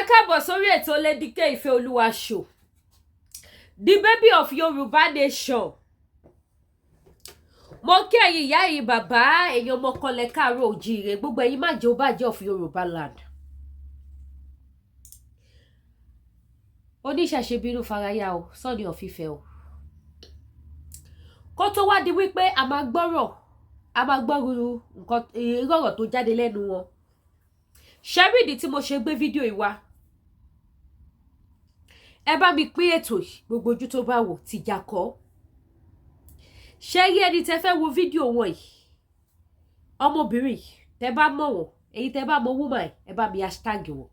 káàbọ̀ sórí ètò Lady K Ife Oluwa show, the baby of Yorùbá nation. Mo kí ẹ̀yin ìyá yìí bàbá èèyàn ọmọkànlẹ̀ káàárọ̀ oòjíire gbogbo ẹ̀yin má jẹ́ ó bàjẹ́ of Yorùbá land. Oníṣẹ̀ṣe bínú faraya o, Oni Ife o. Kó tó wá di wípé a máa gbọ́rọ̀ nǹkan ìrọ̀rọ̀ tó jáde lẹ́nu wọn. Ṣẹ́ríìdì tí mo ṣe gbé fídíò ìwà. Ẹ bá mi pín ètò gbogbo ojú tó bá wò ti jà kọ́. Ṣé rí ẹni tẹ́ fẹ́ wo fídíò wọn yìí? Ọmọbìnrin tẹ́ bá mọ̀ wọ́n, èyí tẹ́ bá mọ̀ woman ẹ bá mi hashtag wọn.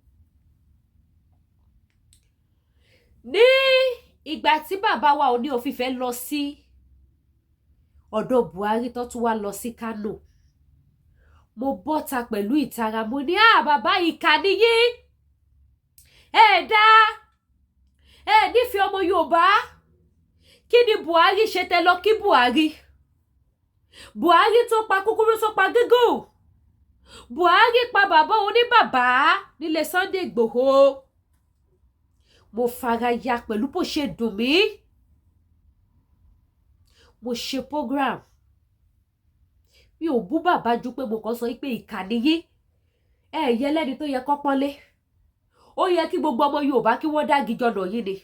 Ní ìgbà tí bàbá wa Oni Ife lọ sí ọ̀dọ̀ Buhari tó tún wá lọ sí Kano. Mo bọ́ta pẹ̀lú ìtara mo ní bàbá ìkà nìyí. Nífẹ̀ẹ́ ọmọ Yorùbá. Kí ni Buhari ṣe tẹ́ lọ kí Buhari? Buhari tó pa kúkúrú tó pa gígùn. Buhari pa bàbá oníbàbá nílé Sunday Igboho. Mo fara ya pẹ̀lú bó ṣe dùn mí. Mo ṣe program. Mi ò bú bàbá ju pé mo kàn sọ pé ìkà nìyí. Yẹ lẹ́ni tó yẹ kó pọ́nlé. Ó yẹ kí gbogbo ọmọ Yorùbá kí wọ́n dági jọ̀nà yìí ni.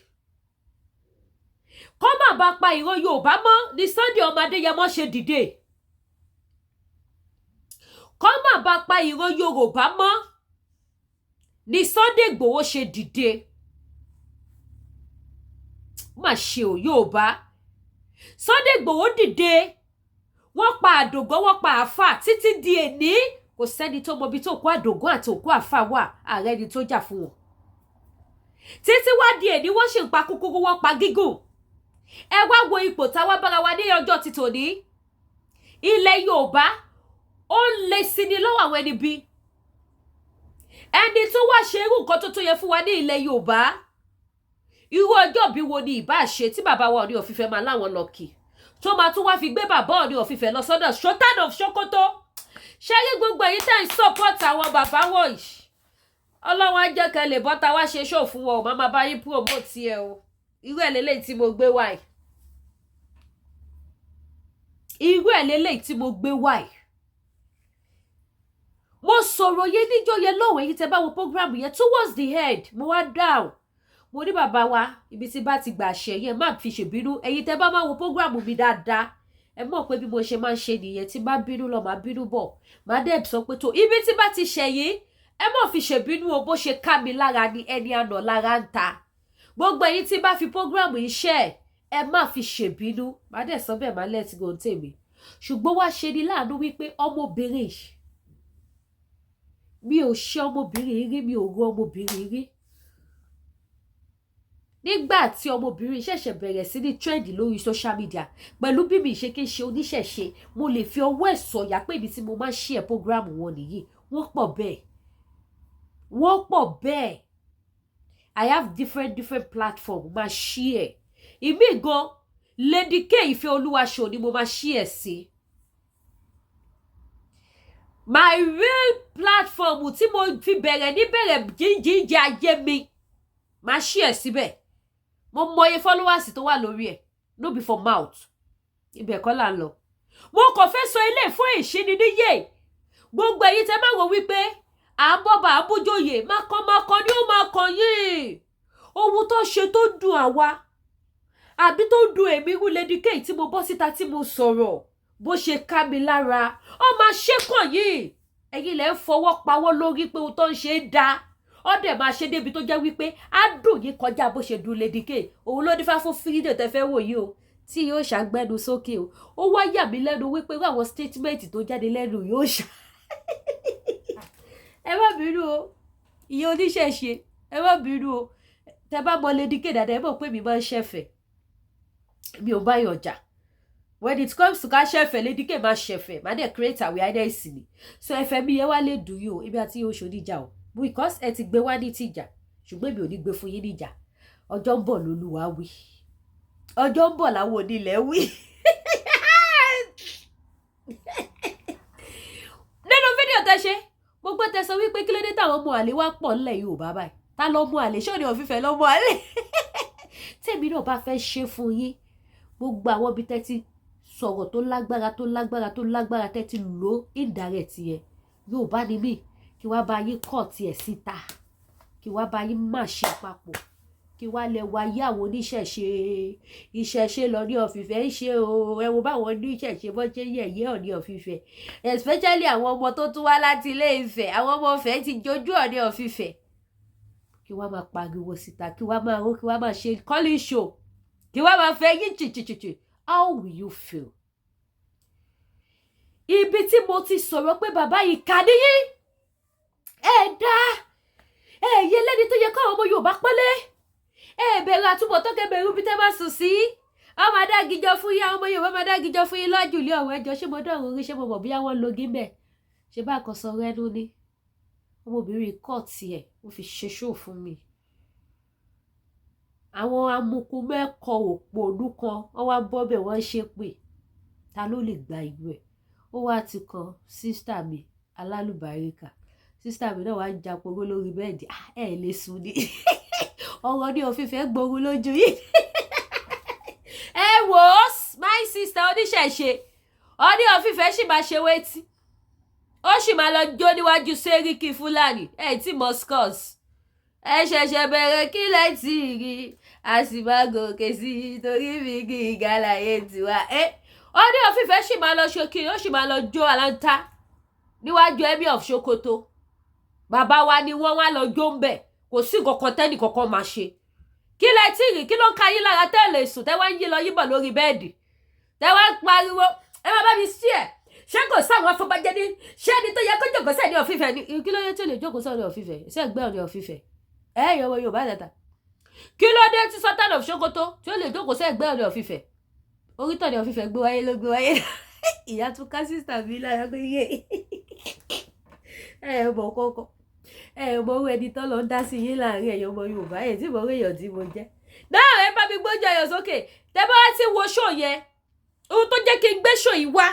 Kọ́ má bá pa ìran Yorùbá mọ́ ni Sunday ọmọ Adéyẹmọ ṣe dìde. Kọ́ má bá pa ìran Yorùbá mọ́ ni Sunday Igboho ṣe dìde. Má ṣe ò Yorùbá. Sunday Igboho dìde. Wọ́n pa Àdògó, wọ́n pa Àfà títí di èní. Kò sẹ́ni tó mọ ibi tó kó Àdògó àti òkú Àfà wà, ààrẹ ni tó jà fún wọn. Títí wá di èní wọ́n sì ń pa kúkúrú, wọ́n pa gígùn. Ẹ wá wo ipò táwa bára wa ní ọjọ́ ti tòní. Ilẹ̀ Yorùbá ó lè sí ni lọ́wọ́ àwọn ẹni bí. Ẹni tó wá ṣe irú nǹkan tó yẹ fún wa ní ilẹ̀ Yorùbá. Irú ọjọ́ bí wo ni ìbá ṣe tí bàbá wa Oni Ife máa láwọn lọ kì. Tó máa tún wá fi gbé bàbá Oni Ife lọ sọ́dọ̀ Sultan of Sokoto. Ṣé rí gbogbo èyí tẹ́ ń support àwọn bàbá wọ̀nyí? Ọlọ́run á jẹ́ kẹ́ lè bọ́ta wá ṣe show fún wọn o, máa bá yín promote ẹ o. Irú ẹ̀ lélẹ́yìí tí mo gbé wáyìí. Irú ẹ̀ lélẹ́yìí tí mo gbé wáyìí. Mo sọ̀rọ̀ yé níjọ́ yẹn lọ́wọ́ èyí tẹ́ bá wo program yẹn towards the end mo wá down. Mo ní bàbá wa ibi tí bá ti gbà ṣe yẹn má fi ṣèbínú. Èyí tẹ́ bá máa wo program mi dáadáa. Ẹ mọ̀ pé bí mo ṣe máa ń ṣe nìyẹn tí bá bínú lọ máa bínú bọ̀. Màá dẹ̀ sọ pé tó ibi tí bá ti ṣẹ̀yìn ẹ mọ̀ fi ṣèbínú o bó ṣe ká mi lára ni ẹni àná lára ń ta. Gbogbo èyí tí bá fi program iṣẹ́ ẹ má fi ṣèbínú. Màá dẹ̀ sọ bẹ́ẹ̀ máa let go tèmi. Ṣùgbọ́n wá ṣe ni láàánú wípé ọmọbìnrin mi ò ṣe ọmọbìnrin rí, mi ò ro ọmọbìnrin rí. Nígbà tí ọmọbìnrin ṣẹ̀ṣẹ̀ bẹ̀rẹ̀ sí ní trend lórí social media pẹ̀lú bí mi ṣe kí n ṣe oníṣẹ̀ṣe mo lè fi ọwọ́ ẹ̀ sọ̀yà pé ibi tí mo máa ń share program wọn nìyí. Wọ́n pọ̀ bẹ́ẹ̀. I have different platform máa share. Ìmí gan Lady K Ife Oluwa show ni mo máa share sí. My real platform tí mo fi bẹ̀rẹ̀ níbẹ̀rẹ̀ jíjẹ ayé mi máa share síbẹ̀. Mo mọye followers tó wà lórí ẹ̀ no be for mouth. Ibẹ̀ kọ́ là ń lọ. Mo kàn fẹ́ sọ ilé fún ìṣíníníyè. Gbogbo èyí tẹ́ máa wò wípé à ń bọ́bà àbújòyè mákan ni ó máa kàn yín. Ohun tó ṣe tó dùn àwa àbí tó dùn èmi rú Lady K tí mo bọ́ síta tí mo sọ̀rọ̀ bó ṣe ká mi lára. Ó máa ṣe kàn yín. Ẹ̀yin lẹ ń fọwọ́ pawọ́ lórí pé ohun tó ń ṣe é dáa. Ó dẹ̀ máa ṣe débi tó jẹ́ wípé á dùn yín kọjá bó ṣe dùn Lady K. Òun ló dífá fún fídíò tẹ́ fẹ́ wò yìí o tí yóò ṣàgbẹ́nu sókè o. Ó wá yà mí lẹ́nu wípé àwọn statement tó jáde lẹ́nu yóò ṣá. Ẹ má bínú o. Ìyá oníṣẹ̀ṣe ẹ má bínú o. Tẹ́ bá mọ Lady K dáadáa ẹ mọ̀ pé mi máa ń ṣẹ̀fẹ̀. Mi ò bá yàn jà. When it comes to ká ṣẹ̀fẹ̀ Lady K máa ṣẹ̀fẹ̀. Má dẹ̀ create awareness ni. So ẹ̀fẹ̀ mi yẹn wá lè dùn yìí o. Ibi àti yóò ṣoníjà o. Because ẹ ti gbé wá ní tìjà ṣùgbọ́n èmi ò ní gbé fún yín níjà. Ọjọ́ ń bọ̀ lólúwa wí. Ọjọ́ ń bọ̀ láwọn onílẹ̀ wí. Nínú fídíò tẹ́ ṣe mo gbọ́ tẹ́ sọ wípé kí ló dé táwọn ọmọ àlè wá pọ̀ ńlẹ̀ Yorùbá báyìí. ta ló mú àlè ṣé Oni of Ife ló mú àlè tèmi náà bá fẹ́ ṣe fún yín gbogbo àwọn bí tẹ́tí sọ̀rọ̀ tó lágbára tẹ́tí lò indirect yẹn yóò bá ní mí kí wá bá yín kọ̀ tiẹ̀ síta kí wá bá yín má ṣe papọ̀ kí wá lẹ wáyé àwọn ìṣẹ̀ṣe lọ ní of Ife ń ṣe o ẹ wo báwọn oníṣẹ̀ṣe bọ́ ṣe yẹ̀yẹ́ Oni of Ife especially àwọn ọmọ tó tún wá láti Ilé Ifẹ̀ àwọn ọmọ Ifẹ̀ ti jojú Oni of Ife kí wá máa pariwo síta kí wá máa kí wá máa ṣe calling show kí wá máa fẹ́ yín chichichichi how will you feel? Ibi tí mo ti sọ̀rọ̀ pé bàbá yìí kà níyí yẹ lẹ́ni tó yẹ káwọn ọmọ Yorùbá pọ́nlé bẹ̀rẹ̀ àtúbọ̀tán kẹbẹ̀rẹ̀ ibi tẹ́ bá sùn sí ọmọ adágijọ́ fún yín àwọn ọmọ Yorùbá máa dágijọ́ fún yín lọ́jù ilé ọ̀rọ̀ ẹjọ́ ṣé mo dọ̀rùn rí ṣé mo mọ̀ bí àwọn logi ń bẹ̀ ṣé bá kan sọ rẹ́nu ni ọmọbìnrin kọ́ọ̀tì ẹ̀ ó fi ṣe ṣó fún mi àwọn amukú mẹ́kọ̀ òpó ọdún kan wọ́n wá bọ́ bẹ̀ wọ́n ṣe pé ta ló lè gba ìlú ẹ̀ ó wá ti kan sísítà mi alálùbáríkà sísítà mi náà wá ń japoró lórí bẹ́ẹ̀dì lè sùn ní ọ̀rọ̀ Oni of Ife gbógun lójú yìí ẹ wò ó my sister oníṣẹ̀ṣe Oni of Ife sì máa ṣe wétí ó sì máa lọ jó níwájú Sẹ́ríkì Fúlàní tí moscos ẹ ṣẹ̀ṣẹ̀ bẹ̀rẹ̀ kí lẹ ti rí a sì máa gòkè sí torí mi kì í gàlàyé tiwa Oni of Ife sì máa lọ ṣókè ó sì máa lọ jó aláǹtá níwájú Emir of Sokoto bàbá wa ni wọ́n wá lọ jó ń bẹ̀ kò sí kankan tẹ́nì kankan máa ṣe kí lẹ tí rí kí ló ń ka yín lára tẹ́lẹ̀ sùn tẹ́ wá ń yí lọ yíbọ̀ lórí bẹ́ẹ̀dì tẹ́ wá ń pariwo ẹ má bá mi sí ẹ̀ ṣé kò sáwọn afọbajẹ ní ṣé ẹni tó yẹ kó jókòó sí Oni of Ife ni kí ló yẹ tí ò lè jókòó sí Oni of Ife ṣé ẹgbẹ́ Oni of Ife yọwọ Yorùbá dàda kí ló dé tí Sultan of Sokoto tí ó lè jókòó sí ẹgbẹ́ Oni of Ife orí tó Oni of Ife gbé wáyé ló gbé wáyé ìyá tún ká sísítà mi lára pé yé mọ̀ kọ́kọ́ mọ owó ẹni tó lọ ń dá sí yín láàrin ẹ̀yọ́ ọmọ Yorùbá tí mo rí èèyàn tí mo jẹ́ náà ẹ bá mi gbójú ayọ̀ sókè tẹ́ bá ti wo ṣó yẹn ohun tó jẹ́ kí n gbé ṣó yìí wá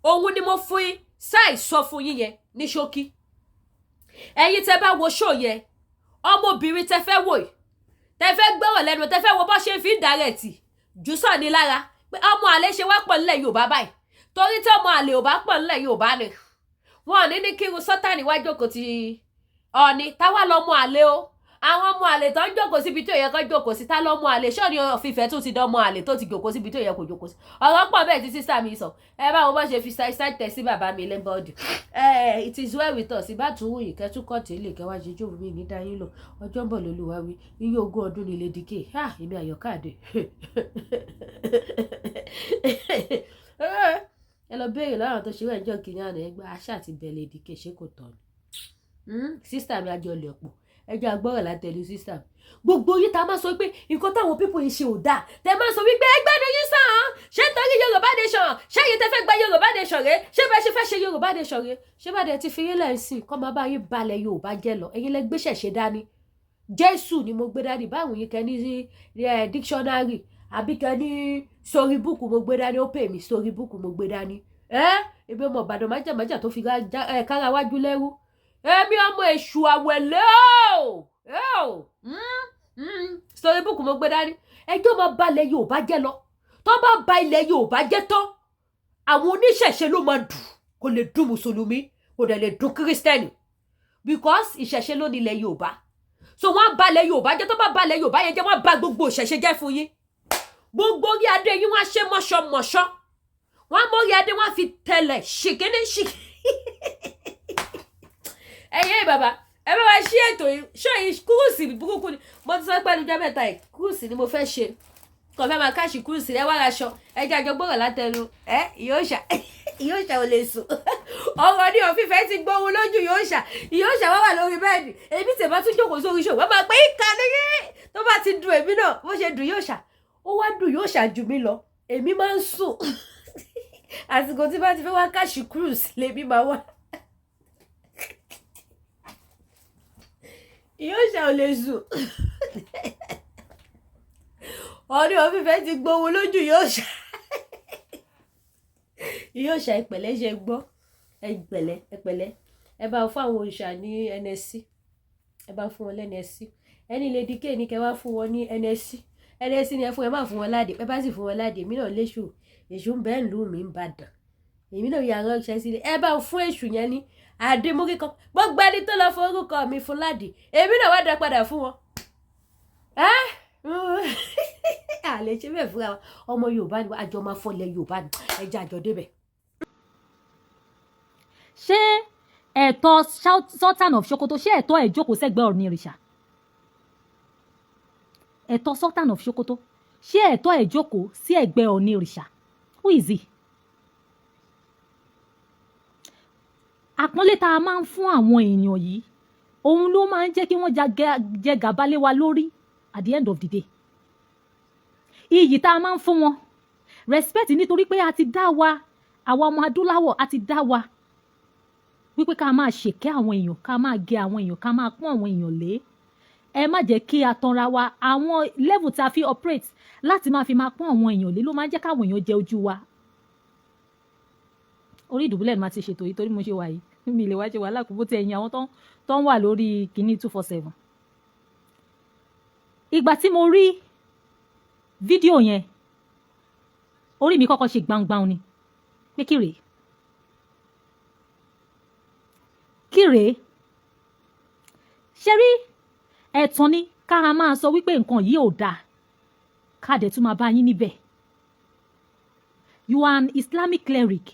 òun ni mo fún yín ṣáì sọ fún yín yẹn ní ṣókí ẹ̀yin tẹ́ bá wo ṣó yẹn ọmọbìnrin tẹ́ fẹ́ wò yìí tẹ́ fẹ́ gbọ́rọ̀ lẹ́nu tẹ́ fẹ́ wo bó ṣe fi ń dàrẹ́tì jù sàn ní lára pé ọmọ àlè ṣe wá pọ̀ nílẹ̀ Yorùbá báyìí torí tí ọmọ àlè ò bá pọ̀ nílẹ̀ Yorùbá ni wọn ò ní kírun sọ́tàní wá jókòó ti Ọọ̀ni táwa lọ́mọ àlè o àwọn ọmọ àlè tó ń jókòó síbi tó yẹ kó jókòó sí tá lọ́mọ àlè ṣé Oni of Ife tó ti dánmọ àlè tó ti jókòó síbi tó yẹ kó jókòó sí ọ̀rọ̀ pọ̀ bẹ́ẹ̀ tí sísá mi sọ ẹ bá wọn bá ṣe fi ṣáì tẹ̀ sí bàbá mi lẹ́bọ̀dì it is well with us ìbátúwò yìí kẹ́tùkọ̀ tí lè kẹwàá ṣe jóòrùn mi ní dáyín lọ ọjọ́ ń bọ̀ lólúwa wí iye ogún ọdún ní Lady K èmi àyọ̀káàdé ẹ lọ béèrè lọ́rùn tó ṣe wẹ̀ ẹjọ́ kìnìún àná ẹgbẹ́ aṣá àti bẹ̀ Lady K ṣé kò tọ́ ni sísítà mi àjọlẹ̀ pọ̀ ẹjọ́ agbọ́rọ̀ látẹ̀lú sísítà mi gbogbo yìí tá a máa sọ pé nǹkan táwọn pípọ̀ yìí ṣe ò dáa tẹ máa sọ wípé ẹgbẹ́ ni yín sàn án ṣé torí Yorùbá nation ṣé yìí tẹ fẹ́ gba Yorùbá nation rẹ ṣé bá ṣe fẹ́ ṣe Yorùbá nation rẹ ṣé bá dẹ̀ ti fi yín lẹ́sìn kọ́ máa bá yín balẹ̀ Yorùbá jẹ́ lọ ẹ̀yin lẹ gbéṣẹ̀ ṣe dání Jésù ni mo gbé dání báwo yín kẹ́ ní dictionary àbí kẹ́ ní storybook mo gbé dání ó pè mí storybook mo gbé dání ebi ọmọ Ìbàdàn májàmájà tó fi kára wájú lẹ́rú èmi ọmọ èṣù àwẹ̀lẹ́ storybook mo gbé dání ẹjọ́ máa balẹ̀ Yorùbá jẹ́ lọ tó bá ba ilẹ̀ Yorùbá jẹ́ tán àwọn oníṣẹ̀ṣe ló máa dùn kò lè dùn mùsùlùmí kò dẹ̀ lè dùn kírísítẹ́nì because ìṣẹ̀ṣe ló ní ilẹ̀ Yorùbá so wọ́n balẹ̀ Yorùbá jẹ́ tó bá balẹ̀ Yorùbá yẹn jẹ́ wọ́n ba gbogbo ìṣẹ̀ṣe jẹ́ fún yín gbogbo orí adé yín wọ́n á ṣe mọ́ṣọ́mọ́ṣọ́ wọ́n á mórí adé wọ́n á fi tẹ̀lẹ̀ ṣìkíní ṣìkí ẹ̀yẹ́ bàbá ẹ bá wa ṣí ètò ṣọ́ yìí kúrúùsì burúkú ni mo ti sọ pé ẹnu jẹ́ mẹ́ta ẹ̀ kúrúùsì ni mo fẹ́ ṣe kò fẹ́ máa káàṣì kúrúùsì ẹ wá aṣọ ẹ jẹ́ àjọ gbọ́rọ̀ látẹnu ìyóòṣà ò lè sùn ọ̀rọ̀ Oni of Ife ti gbóhun lójú ìyóòṣà wá wà lórí bẹ́ẹ̀dì èmi tẹ̀ bá tún jókòó sórí ṣòwò máa pé ìka lóye tó bá ti dùn èmi náà bó ṣe dùn ìyóòṣà ó wá dùn ìyóòṣà jù mí lọ èmi máa ń sùn àsìkò tí bá ti fẹ́ wá káàṣì kúrúùsì lèmi máa wà. ìyóòṣà ò lè sùn Oni of Ife ti gbóhun lójú ìyóòṣà ìpẹ̀lẹ́ ṣe gbọ́ ẹ̀pẹ̀lẹ́ ẹ bá fún àwọn òòṣà ní NSC ẹ bá fún wọn lẹ́nẹ̀ẹ́sí ẹni lè di kéènì kẹ wá fún wọn ní ẹnẹsí ni ẹ fún ẹ má fún wọn láde ẹ bá sì fún wọn láde èmi náà léṣù èṣù ń bẹ́ẹ̀ lù mí ń bàdàn èmi náà yà ránṣẹ́ sílé ẹ bá fún èṣù yẹn ní àdèmórí kan gbogbo ẹni tó lọ forúkọ mi fún láde èmi náà wá dá padà fún wọn àlè ṣe bẹ́ẹ̀ fúnra ọmọ Yorùbá ni àjọ máa fọlẹ̀ Yorùbá ni ẹjẹ àjọ débẹ̀. ṣé ẹ̀tọ́ Sultan of Sokoto ṣé ẹ̀tọ́ ẹ̀ jókòó sẹ́gbẹ́ Ọ̀ọ̀ni ìrìṣà ẹ̀tọ́ Sultan of Sokoto ṣé ẹ̀tọ́ ẹ̀ jókòó sí ẹ̀gbẹ́ Ọ̀ọ̀ni ìrìṣà who is he? àpọ́nlé tá a máa ń fún àwọn èèyàn yìí òun ló máa ń jẹ́ kí wọ́n jẹ gàba lé wa lórí at the end of the day. iyì tá a máa ń fún wọn respect nítorí pé a ti dá wa àwa ọmọ adúláwọ̀ a ti dá wa wípé ká máa ṣèkẹ́ àwọn èèyàn ká máa gẹ àwọn èèyàn ká máa pọ́n àwọn èèyàn lé ẹ má jẹ́ kí a tanra wa àwọn level tá a fi operate láti máa fi máa pọ́n àwọn èèyàn lé ló máa ń jẹ́ káwọn èèyàn jẹ ojú wa. orí ìdùbúlẹ̀ ni màá ti ṣètò yìí torí mo ṣe wà yìí mi lè wá ṣe wàhálà kó bó ti ẹ̀yìn àwọn tó ń wà lórí kìíní 247. ìgbà tí mo rí fídíò yẹn orí mi kọ́kọ́ ṣe gbangban ni pé kí rèé ṣe rí ẹ̀tàn ni ká máa sọ wípé nǹkan yìí ò dáa ká dẹ̀ tún máa bá yín níbẹ̀. You are an Islamic cleric.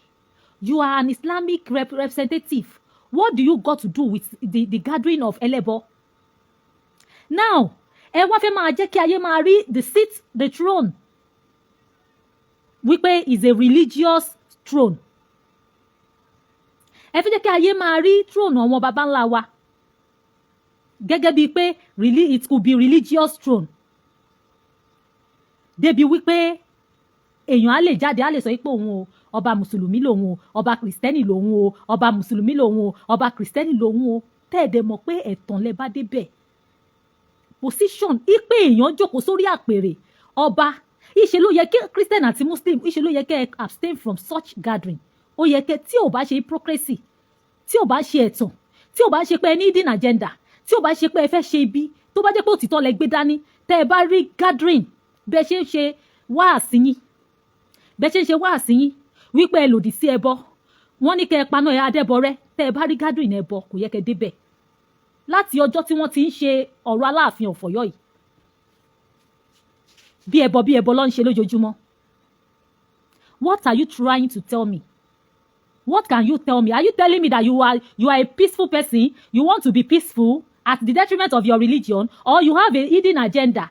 You are an Islamic representative. What do you got to do with the gathering of ẹlẹ́bọ? Now ẹ wá fẹ́ máa jẹ́ kí ayé máa rí the throne wípé is a religious throne. ẹ fẹ́ jẹ́ kí ayé máa rí throne àwọn baba ńlá wa gẹ́gẹ́ bíi pé it could be religious throne. débi wípé èèyàn á lè jáde á lè sọ pé òun o ọba mùsùlùmí lòun o ọba kìrìsìtẹ́nì lòun o ọba mùsùlùmí lòun o ọba kìrìsìtẹ́nì lòun o tẹ́ẹ̀dẹ̀ mọ̀ pé ẹ̀tàn lẹ bá débẹ̀. position ipe èèyàn jókòó sórí àpèrè ọba ìṣe ló yẹ kí christian àti muslim ìṣe ló yẹ kí ẹ abstain from such gathering. ó yẹ kí tí ò bá ṣe hypocrisy tí ò bá ṣe ẹ̀tàn tí ò bá ṣe pé ẹ ní hidden agenda tí ò bá ṣe pé ẹ fẹ́ ṣe ibi tó bá jẹ́ pé òtítọ́ lẹ gbé dání tẹ́ ẹ bá rí gathering bẹ́ẹ̀ ṣe ń ṣe wáàsí yín wípé ẹ lòdì sí ẹbọ wọ́n ní kẹ́ ẹ paná ẹ adẹ́bọrẹ́ tẹ́ ẹ bá rí gathering ẹbọ kò yẹ kẹ́ débẹ̀ láti ọjọ́ tí wọ́n ti ń ṣe ọ̀rọ̀ aláàfin ọ̀fọ̀yọ́ yìí bí ẹbọ ló ń ṣe lójoojúmọ́. What are you trying to tell me? What can you tell me? Are you telling me that you are a peaceful person, you want to be peaceful at the detriment of your religion, or you have a hidden agenda?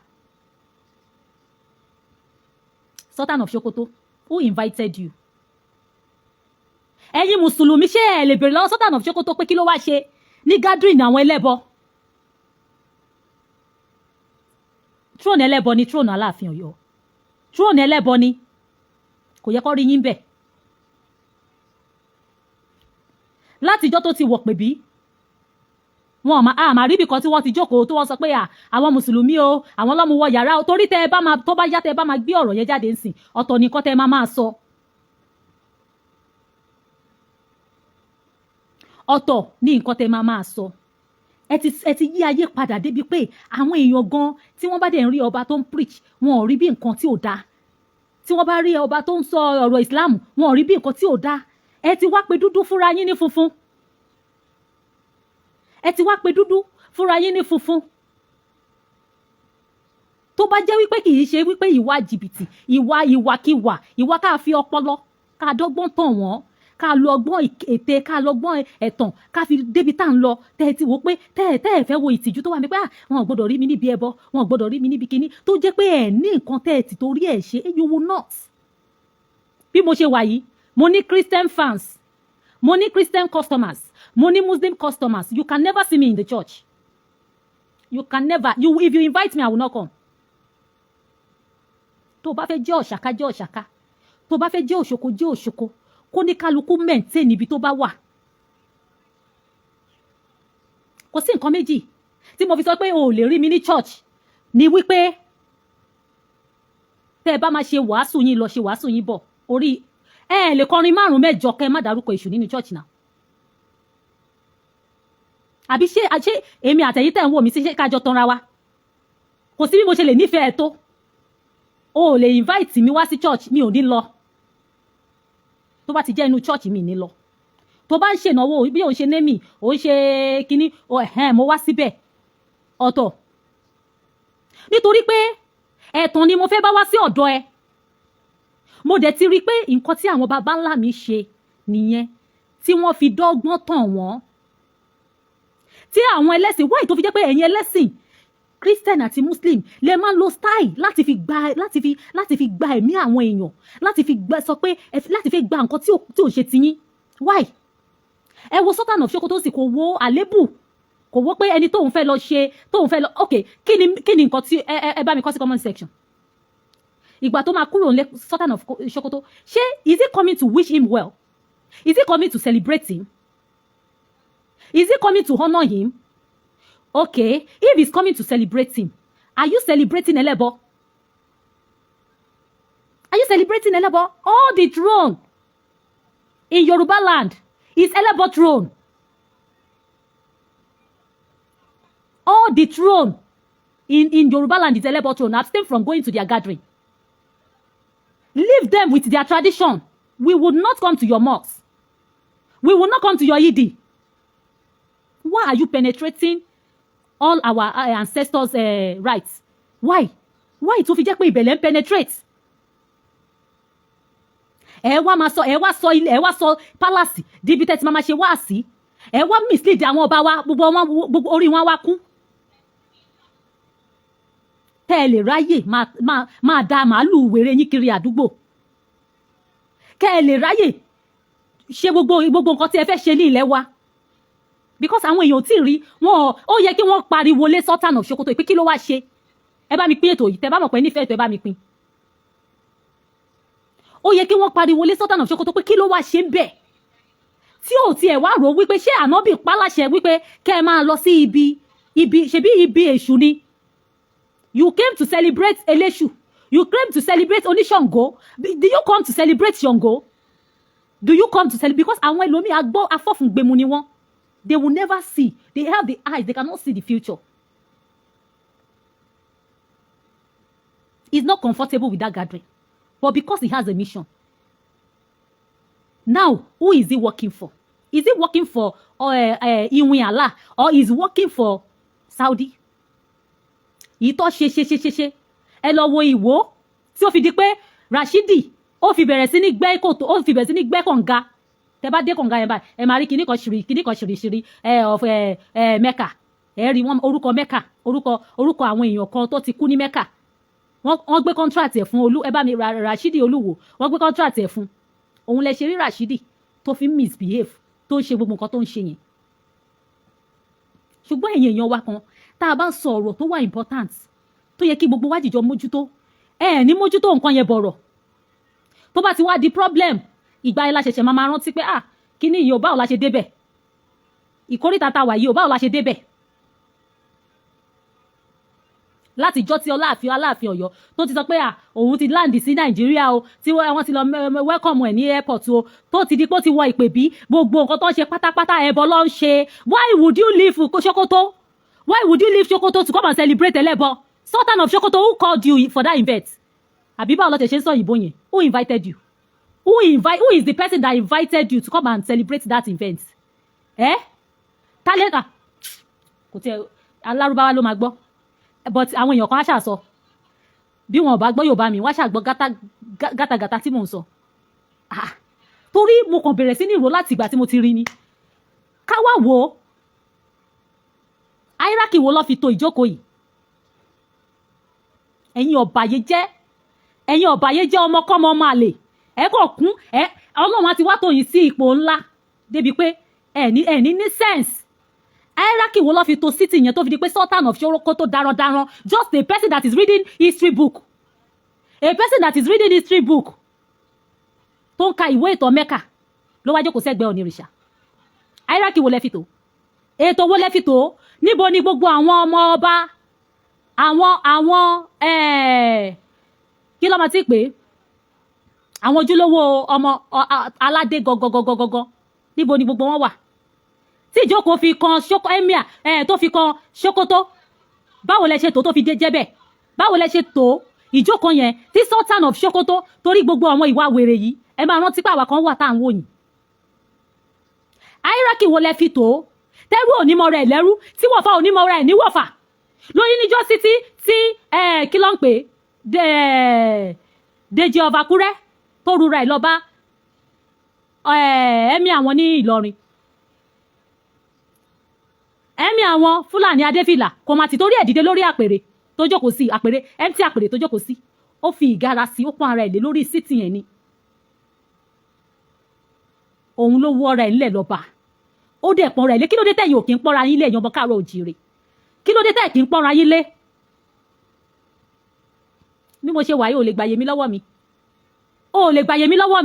Sultan of Sokoto, who invited you? ẹ̀yin mùsùlùmí ṣé ẹ lè bèrè lọ́wọ́ Sultan of Sokoto pé kí ló wá ṣe ní gathering àwọn ẹlẹ́bọ? throne ẹlẹ́bọ ni throne Aláàfin Ọ̀yọ́, throne ẹlẹ́bọ ni kò yẹ kó rí yín bẹ̀. látijọ́ tó ti wọ̀ pè bí wọn àmà rí ibìkan tí wọ́n ti jókòó tó wọ́n sọ pé àwọn mùsùlùmí o àwọn lọ́mú wọ yàrá o torí tẹ́ ẹ bá máa tó bá yá tẹ́ ẹ bá máa gbé ọ̀rọ̀ yẹn jáde ńsìn ọ̀tọ̀ nìkan tẹ́ ẹ máa sọ. ọ̀tọ̀ ní nǹkan tẹ́ máa sọ. ẹ ti yí ayé padà débi pé àwọn èèyàn gan tí wọ́n bá dẹ̀ ń rí ọba tó ń preach wọn ò rí bí nǹkan tí ò dáa tí wọ́n bá rí ọba tó ń sọ ọ̀rọ̀ Islam wọn ò rí bí nǹkan tí ò dáa. ẹ ti wá pe dúdú fúnra yín ní funfun. ẹ ti wá pe dúdú fúnra yín ní funfun. tó bá jẹ́ wípé kì í ṣe wípé ìwà jìbìtì ìwàkiwà ìwà ká fi ọpọlọ ká dọ́gbọ́n tàn wọ́n ká lo ọgbọ́n ète ká lo ọgbọ́n ẹ̀tàn ká fi débi tá à ń lọ tẹ́ ẹ ti wò pé tẹ́ ẹ fẹ́ wo ìtìjú tó wà ní pé wọn ò gbọ́dọ̀ rí mi níbi ẹbọ wọn ò gbọ́dọ̀ rí mi níbi kíní tó jẹ́ pé ẹ̀ ní nǹkan tẹ́ ẹ ti torí ẹ̀ ṣe you will not. bí mo ṣe wà yìí mo ní Christian fans mo ní Christian customers mo ní Muslim customers you can never see me in the church you can never if you invite me I will not come. tó bá fẹ́ jẹ́ ọ̀ṣàká jẹ́ ọ̀ṣàká tó bá fẹ́ jẹ́ òṣoko jẹ́ òṣoko kó ní kálukú mẹ́ǹtẹ́ níbi tó bá wà. kò sí nǹkan méjì tí mo fi sọ pé o ò lè rí mi ní church ni wípé tẹ́ ẹ bá máa ṣe wàásù yín lọ ṣe wàásù yín bọ̀ orí ẹ lè kọrin 5 mẹ́jọ kẹ́ má dárúkọ èṣù nínú church náà. àbí ṣé èmi àtẹ̀yìn tẹ̀ ń wò mí sí ṣé kájọ tanra wa kò sí bí mo ṣe lè nífẹ̀ẹ́ tó o ò lè invite mi wá sí church mi ò ní lọ tó bá ti jẹ́ inú church mi ní lọ tó bá ń ṣe ìnáwó bí òun ṣe némì òun ṣe kinní mo wá síbẹ̀ ọ̀tọ̀ nítorí pé ẹ̀tàn ni mo fẹ́ bá wá sí ọ̀dọ̀ ẹ mo dẹ̀ ti rí pé nǹkan tí àwọn baba ńlá mi ṣe nìyẹn tí wọ́n fi dọ́gbọ́n tàn wọ́n tí àwọn ẹlẹ́sìn wáyé tó fi jẹ́ pé ẹ̀yin ẹlẹ́sìn Christian àti Muslim lè máa lo style láti fi gba ẹ̀mí àwọn èèyàn láti fi sọ pé láti fi gba nǹkan tí ò ṣe tiyín why ẹ wo Sultan of Sokoto sì kò wo àlébù kò wó pé ẹni tóun fẹ́ lọ ok kí ni nǹkan tí ẹ bá mi kọ sí comment section ìgbà tó máa kúrò ní Sultan of Sokoto ṣé is it coming to wish him well is it coming to celebrate him is it coming to honour him okay if he's coming to celebrate him are you celebrating Elebo all the throne in Yoruba land is Elebo throne all the throne in Yoruba land is Elebo throne. Abstain from going to their gathering. Leave them with their tradition. We would not come to your mosques. We will not come to your Eid. Why are you penetrating all our ancestors' rights? Why? Why tó fi jẹ́ pé ìbẹ̀lẹ̀ ń penetrate? Ẹ wá sọ palace dibi tẹ́ ti máa ṣe wá sí. Ẹ wá mislead àwọn ọba wa gbogbo orí wọn wá kún. Tẹ́ ẹ lè ráyè máa da màálù wèrè yín kiri àdúgbò. Kẹ́ ẹ lè ráyè ṣe gbogbo nǹkan tí ẹ fẹ́ ṣe ní ilẹ̀ wa. Because àwọn èèyàn tí rí wọn ó yẹ kí wọ́n pariwo lé Sultan of Sokoto pé kí ló wá ṣe. Ẹ bá mi pín ètò yìí tẹ́ bá mọ̀ pé nífẹ̀ẹ́ ètò ẹ bá mi pín. Ó yẹ kí wọ́n pariwo lé Sultan of Sokoto pé kí ló wá ṣe ń bẹ̀. Tí ò tiẹ̀ wá rò wípé ṣé ànábì pálàṣẹ wípé kẹ́ ẹ máa lọ sí ibi ṣebí ibi èṣù ni. You came to celebrate Eleshu. You came to celebrate Onishango. Do you come to celebrate Shango? Do you come to celebrate? Because àwọn ẹlòmíì afọ́fùngbẹ̀mù ni wọ́n. They will never see. They have the eyes. They cannot see the future. He's not comfortable with that gathering. But because he has a mission. Now, who is he working for? Is he working for Iwin Allah? Or is he working for Saudi? Ìtọ́ ṣe ẹ lọ wo Ìwó tí ó fi di pé Rashidi ó fi bẹ̀rẹ̀ sí ní gbẹ́ kòtò ó fi bẹ̀rẹ̀ sí ní gbẹ́ kànga tẹ bá dé kànga yẹn báyìí ẹ máa rí kíní kan ṣìrìṣìrì Mẹ́kà ẹ rí wọn orúkọ Mẹ́kà orúkọ àwọn èèyàn kan tó ti kú ní Mẹ́kà wọ́n gbé contract ẹ̀ fún ẹ bá mi Rashidi Olúwo wọ́n gbé contract ẹ̀ fún òun lẹ ṣe rí Rashidi tó fi misbehave tó ń ṣe gbogbo nǹkan tó ń ṣe yẹn ṣùgbọ́n èèyàn wa kan tá a bá sọ ọ̀rọ̀ tó wà important tó yẹ kí gbogbo wa jìjọ mójútó ní mójútó nǹkan yẹn bọ̀rọ̀ tó bá ti wá di problem ìgbà ẹ̀ la ṣẹ̀ṣẹ̀ máa rántí pé kíní yìí ò báwo la ṣe débẹ̀ ìkórìtà tá a wà yìí ò báwo la ṣe débẹ̀ láti jọ́ tí Aláàfin Ọ̀yọ́ tó ti sọ pé òun ti land sí Nàìjíríà o tí wọ́n ti lọ welcome ẹ̀ ní airport o tó ti di pé ó ti wọ ìpè bí gbogbo nǹkan tó ń ṣe pátápátá ẹbọ ló ń ṣe why would you leave Sokoto? Why would you leave Sokoto to come and celebrate Elebo? Sultan of Sokoto, who called you for that event? Abiba Olotese sọ ìbò yẹn. Who invited you? Who is the person that invited you to come and celebrate that event? Talenta. Kò tẹ́ Alárúbáwá ló máa gbọ́. But àwọn èèyàn kan á ṣà sọ. Bí wọn ò bá gbọ́ Yorùbá mi, wọ́n ṣà gbọ́ gátagàtà tí mò ń sọ. Torí mo kàn bẹ̀rẹ̀ sí ní ìró láti ìgbà tí mo ti rí ni. Ká wá wò ó. Hierarchy wo ló fi tò ìjókòó yìí? Ẹ̀yin ọ̀bàyéjẹ́ ọmọkọ́mọ ọmọ àlè ẹ kò kún Ọlọ́run àti wá tó yìí sí ipò ńlá débi pé ẹ ní sense hierarchy wo ló fi tò city yẹn tó fi di pé Sultan of Sokoto darandaran just a person that is reading history book tó ń ka ìwé ìtàn Mẹ́kà ló wá jókòó sẹ́gbẹ̀ẹ́ onírìṣà hierarchy wo lẹ fi tò ètò wo lẹ fi tò níbo ni gbogbo àwọn ọmọ ọba àwọn kí ló máa ti pè àwọn ojúlówó ọmọ aládé gọgọgọgọgọ níbo ni gbogbo wọn wà tí ìjókòó fi kan emir tó fi kan Sokoto báwo lẹ ṣe tó fi dé jẹ́bẹ̀ báwo lẹ ṣe tó ìjókòó yẹn tí Sultan of Sokoto torí gbogbo àwọn ìwà wèrè yìí ẹ máa rántí pé àwa kan wà tá à ń wò yìí hierarchy wo lẹ fi tó tẹ́rù onímọ̀ rẹ̀ lẹ́rú tí wọ̀fà onímọ̀ rẹ̀ ní wọ̀fà lórí níjọ́ sí tí kí ló ń pè Dèjì of Àkúrẹ́ tó rura ẹ̀ lọ bá ẹ̀mí àwọn ní Ìlọrin ẹ̀mí àwọn Fúlàní Adéfìlà kò má ti torí ẹ̀ dìde lórí àpèrè tó jókòó sí àpèrè empty àpèrè tó jókòó sí ó fi ìgara sí ó pọ́n ara ẹ̀ lé lórí sítì yẹn ni òun ló wọ́ ara ẹ̀ ńlẹ̀ lọ́ba ó dẹ̀ pọ́nra ẹ̀ lé kí ló dé tẹ̀yìn òkè ń pọ́nra yín lé ẹ̀yàn ọmọ káàárọ̀ òjìrè kí ló dé tẹ̀yìn kì ń pọ́nra yín lé bí mo ṣe wà yìí ò lè gbàyè mi lọ́wọ́ mi ó lè gbàyè mi lọ́wọ́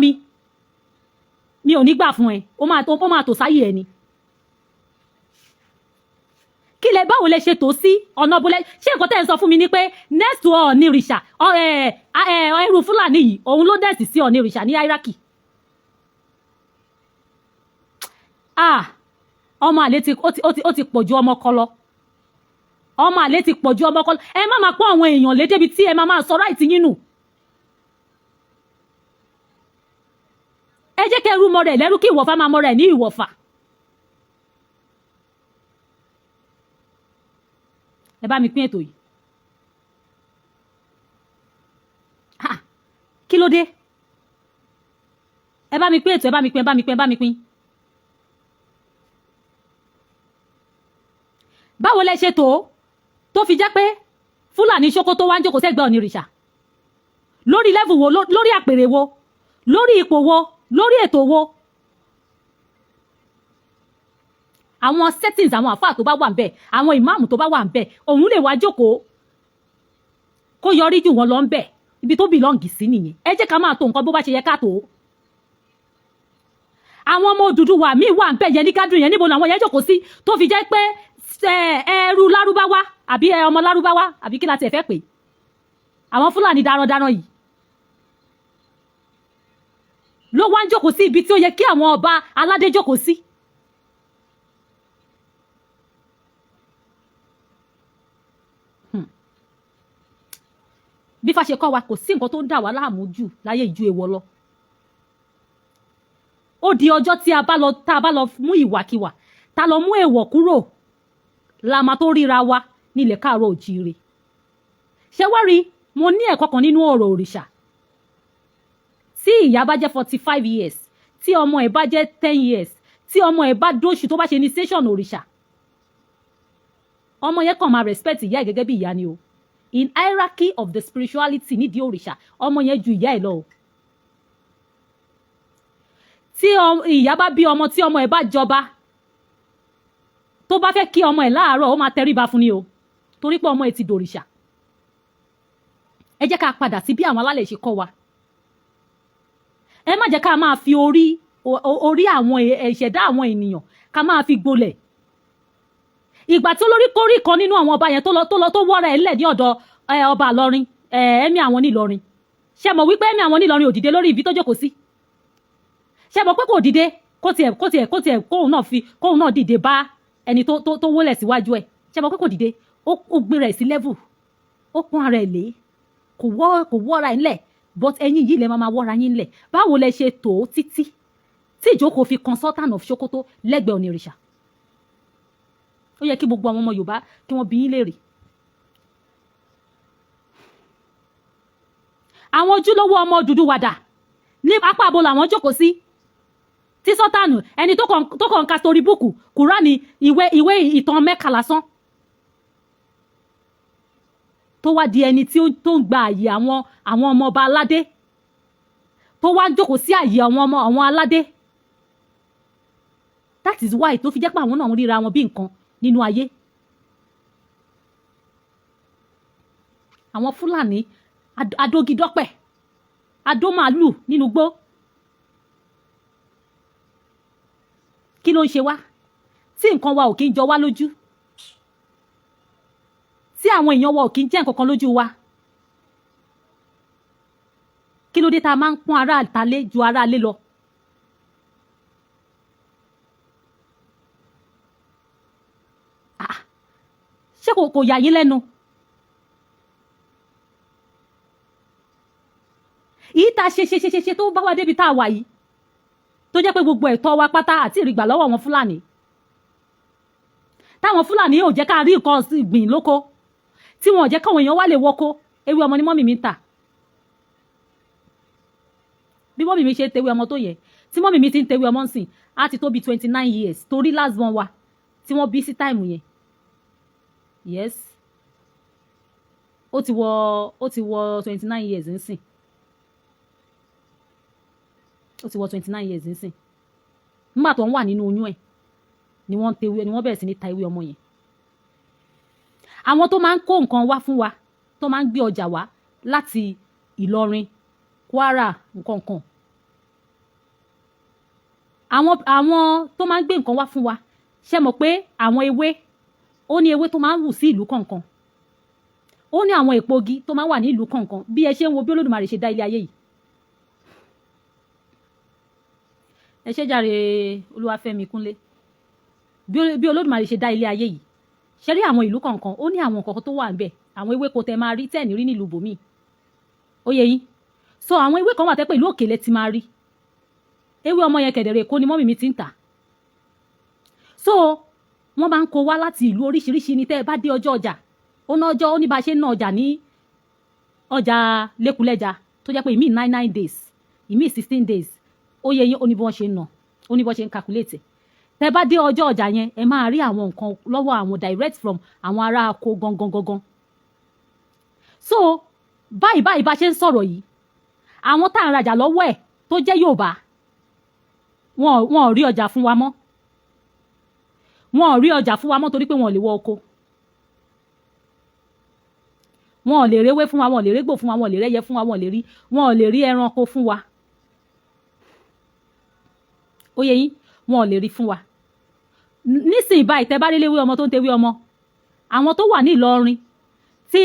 mi ò ní gbà fún ẹ ó máa tò sáyé ẹ ni kí lẹ báwo lẹ ṣe tó sí ọ̀nà bólẹ̀ ṣé nǹkan tẹ́ ń sọ fún mi ni pé next to Ọọ̀ni Ìrìṣà ẹrù Fúlàní yìí òun ló dẹ̀sì sí Ọọ̀ni Ìrìṣà ní hierarchy ọmọ àlè ó ti pọ̀ ju ọmọ kọ lọ ọmọ àlè ti pọ̀ ju ọmọ kọ lọ ẹ má máa pọ́n àwọn èèyàn lé débi tí ẹ máa sọ ráìtì yín nù ẹ jẹ́ kẹ́ rú mọ rẹ̀ lẹ́rú kí ìwọ̀fà máa mọ rẹ̀ ní ìwọ̀fà ẹ bá mi pín ètò yìí kí ló dé ẹ bá mi pín ètò ẹ bá mi pín báwo lẹ ṣe tó fi jẹ́ pé Fúlàní Sokoto wá ń jókòó sẹ́gbẹ̀ẹ́ Ọọ̀ni Ìrìṣà lórí level wo lórí àpèrè wo lórí ipò wo lórí ètò wo àwọn settings àwọn àfáà tó bá wà ń bẹ̀ àwọn ìmáàmù tó bá wà ń bẹ̀ òun lè wá jókòó kó yọrí jù wọn lọ ń bẹ̀ ibi tó bìlọ́ǹgì sí nìyẹn ẹ jẹ́ ká máa tó nǹkan bó bá ṣe yẹ ká tó àwọn ọmọ Odùduwà míì wà ń bẹ̀ yẹn ní gádùn yẹn níbo làwọn yẹn jókòó sí tó fi jẹ́ pé ẹrú lárúbáwá àbí ọmọ lárúbáwá àbí kí la tiẹ̀ fẹ́ pè àwọn Fúlàní darandaran yìí ló wá ń jókòó sí ibi tí ó yẹ kí àwọn ọba aládé jókòó sí. bí fa ṣe kọ́ wa kò sí nǹkan tó ń dà wá láàmú jù láyé ìjú èèwọ̀ lọ. ó di ọjọ́ tí a bá lọ mú ìwàkiwà ta lọ mú èèwọ̀ kúrò la máa tó ríra wa nílẹ̀ káàárọ̀ òjíire. ṣé wá rí mo ní ẹ̀kọ́ kan nínú ọ̀rọ̀ òrìṣà tí ìyá bá jẹ́ 45 years tí ọmọ ẹ̀ bá jẹ́ 10 years tí ọmọ ẹ̀ bá dóṣù tó bá ṣe ní station òrìṣà ọmọ yẹn kàn máa respect ìyá ẹ̀ gẹ́gẹ́ bí ìyá ni o in hierarchy of the spirituality nídìí òrìṣà ọmọ yẹn ju ìyá ẹ̀ lọ o tí ìyá bá bí ọmọ tí ọmọ ẹ̀ bá jọba tó bá fẹ́ kí ọmọ ẹ̀ láàárọ̀ ó máa tẹríba fún ni o torí pé ọmọ ẹ̀ ti dòrìṣà ẹ jẹ́ ká padà sí bí àwọn alálẹ̀ ṣe kọ́ wa ẹ má jẹ́ ká máa fi orí àwọn ìṣẹ̀dá àwọn ènìyàn ká máa fi gbolẹ̀ ìgbà tí olórí kórí kan nínú àwọn ọba yẹn tó lọ tó wọ́ra ẹ̀ lẹ̀ ní ọ̀dọ̀ ọba Ìlọrin ẹ̀mí àwọn nílọrin ṣe mọ̀ wípé ẹ̀mí àwọn nílọrin ò dìde lórí ibi tó jókòó sí ṣe mọ̀ pé kò dìde kóun náà dìde bá ẹni tó wólẹ̀ síwájú ẹ̀ ṣe mọ̀ pé kò dìde ó gbéra ẹ̀ sí level ó pọ́n ara ẹ̀ lé kò wọ́ra ẹ̀ ńlẹ̀ but ẹ̀yin yìí lẹ máa wọ́ra yín ńlẹ̀ báwo lẹ ṣe tó títí tí ìjókòó fi kan Sultan of Sokoto lẹ́gbẹ̀ẹ́ Ọọ̀ni Ìrìṣà ó yẹ kí gbogbo àwọn ọmọ Yorùbá kí wọ́n bi yín léèrè. àwọn ojúlówó ọmọ Odùduwà dà ní apá abo làwọn jókòó sí tí Sultan ẹni tó kàn ka story book Kùránì ìwé ìtàn Mẹ́kà lásán tó wá di ẹni tó ń gba àyè àwọn ọmọ ọba aládé tó wá jókòó sí àyè àwọn aládé that is why tó fi jẹ́ pé àwọn náà ń ríra wọn bí nǹkan nínú ayé. àwọn Fúlàní adógidọ́pẹ̀ adómàálù nínú igbó kí ló ń ṣe wá tí nǹkan wa ò kí ń jọ wá lójú tí àwọn èèyàn wa ò kí ń jẹ́ nǹkan kan lójú wa kí ló dé tá a máa ń pọ́n ará àtàlé ju ará alé lọ. ṣé kò yà yín lẹ́nu. Èyí tá ṣe tó bá wá débi tá a wà yìí tó jẹ́ pé gbogbo ẹ̀tọ́ wa pátá àti ìrìgbà lọ́wọ́ wọn Fúlàní táwọn Fúlàní ò jẹ́ ká rí nǹkan gbìn lóko tí wọn ò jẹ́ káwọn èèyàn wá lè wọ́kó ewé ọmọ ni mọ́mì mi ń tà bí mọ́mì mi ṣe tewé ọmọ tó yẹ tí mọ́mì mi ti ń tewé ọmọ ń sìn á ti tó bí 29 years torí last born wa tí wọ́n bí sí táìmù yẹn yes ó ti wọ 29 years ń sìn ó ti wọ 29 years ń sìn nígbà tó ń wà nínú oyún ẹ̀ ni wọ́n bẹ̀rẹ̀ sí ní ta ewé ọmọ yẹn àwọn tó máa ń kó nǹkan wá fún wa tó máa ń gbé ọjà wá láti Ìlọrin Kwara nǹkan àwọn tó máa ń gbé nǹkan wá fún wa ṣe mọ̀ pé àwọn ewé ó ní ewé tó máa ń wù sí ìlú kọ̀ọ̀kan ó ní àwọn èpogi tó máa ń wà ní ìlú kọ̀ọ̀kan bí ẹ ṣe ń wo bí Olódùmarè ṣe dá ilé ayé yìí ẹ ṣé jàre Olúwafẹ́mi Kúnlé bí Olódùmarè ṣe dá ilé ayé yìí ṣe rí àwọn ìlú kọ̀ọ̀kan ó ní àwọn nǹkan tó wà ń bẹ̀ àwọn ewé kò tẹ máa rí tẹ́ẹ̀ní rí nílùú bòmíì ó yẹ yín so àwọn ewé kan wà tẹ́ pé ìlú òkèlè ti máa rí ewé ọmọ yẹn kẹ̀dẹ̀rẹ̀ Èkó ni mọ́mì mi ti ń tà so wọ́n máa ń kó wá láti ìlú oríṣiríṣi ní tẹ́ ẹ bá dé ọjọ́ ọjà ó ná ọjọ́ ó ní bá ṣe ń ná ọjà ní ọjà Lẹ́kùlẹ́jà tó jẹ́ pé ìmí 99 days ìmí 16 days ó yẹ yín ó ní bí wọ́n ṣe ń ná ó ní bí wọ́n ṣe ń calculate tẹ́ bá dé ọjọ́ ọjà yẹn ẹ máa rí àwọn nǹkan lọ́wọ́ àwọn direct from àwọn ará oko gangan so báyìí bá ṣe ń sọ̀rọ̀ yìí àwọn tá à ń rajà lọ́wọ́ ẹ̀ tó jẹ́ Yorùbá wọn ò rí ọjà fún wa mọ́ wọn ò rí ọjà fún wa mọ́ torí pé wọn ò lè wọ oko wọn ò lè réwé fún wa wọn ò lè régbò fún wa wọn ò lè rẹ́yẹ fún wa wọn ò lè rí ẹranko fún wa ó yẹ yín wọn ò lè rí fún wa nísìnyí báyìí tẹ́ bá rí léwé ọmọ tó ń tewé ọmọ àwọn tó wà ní Ìlọrin tí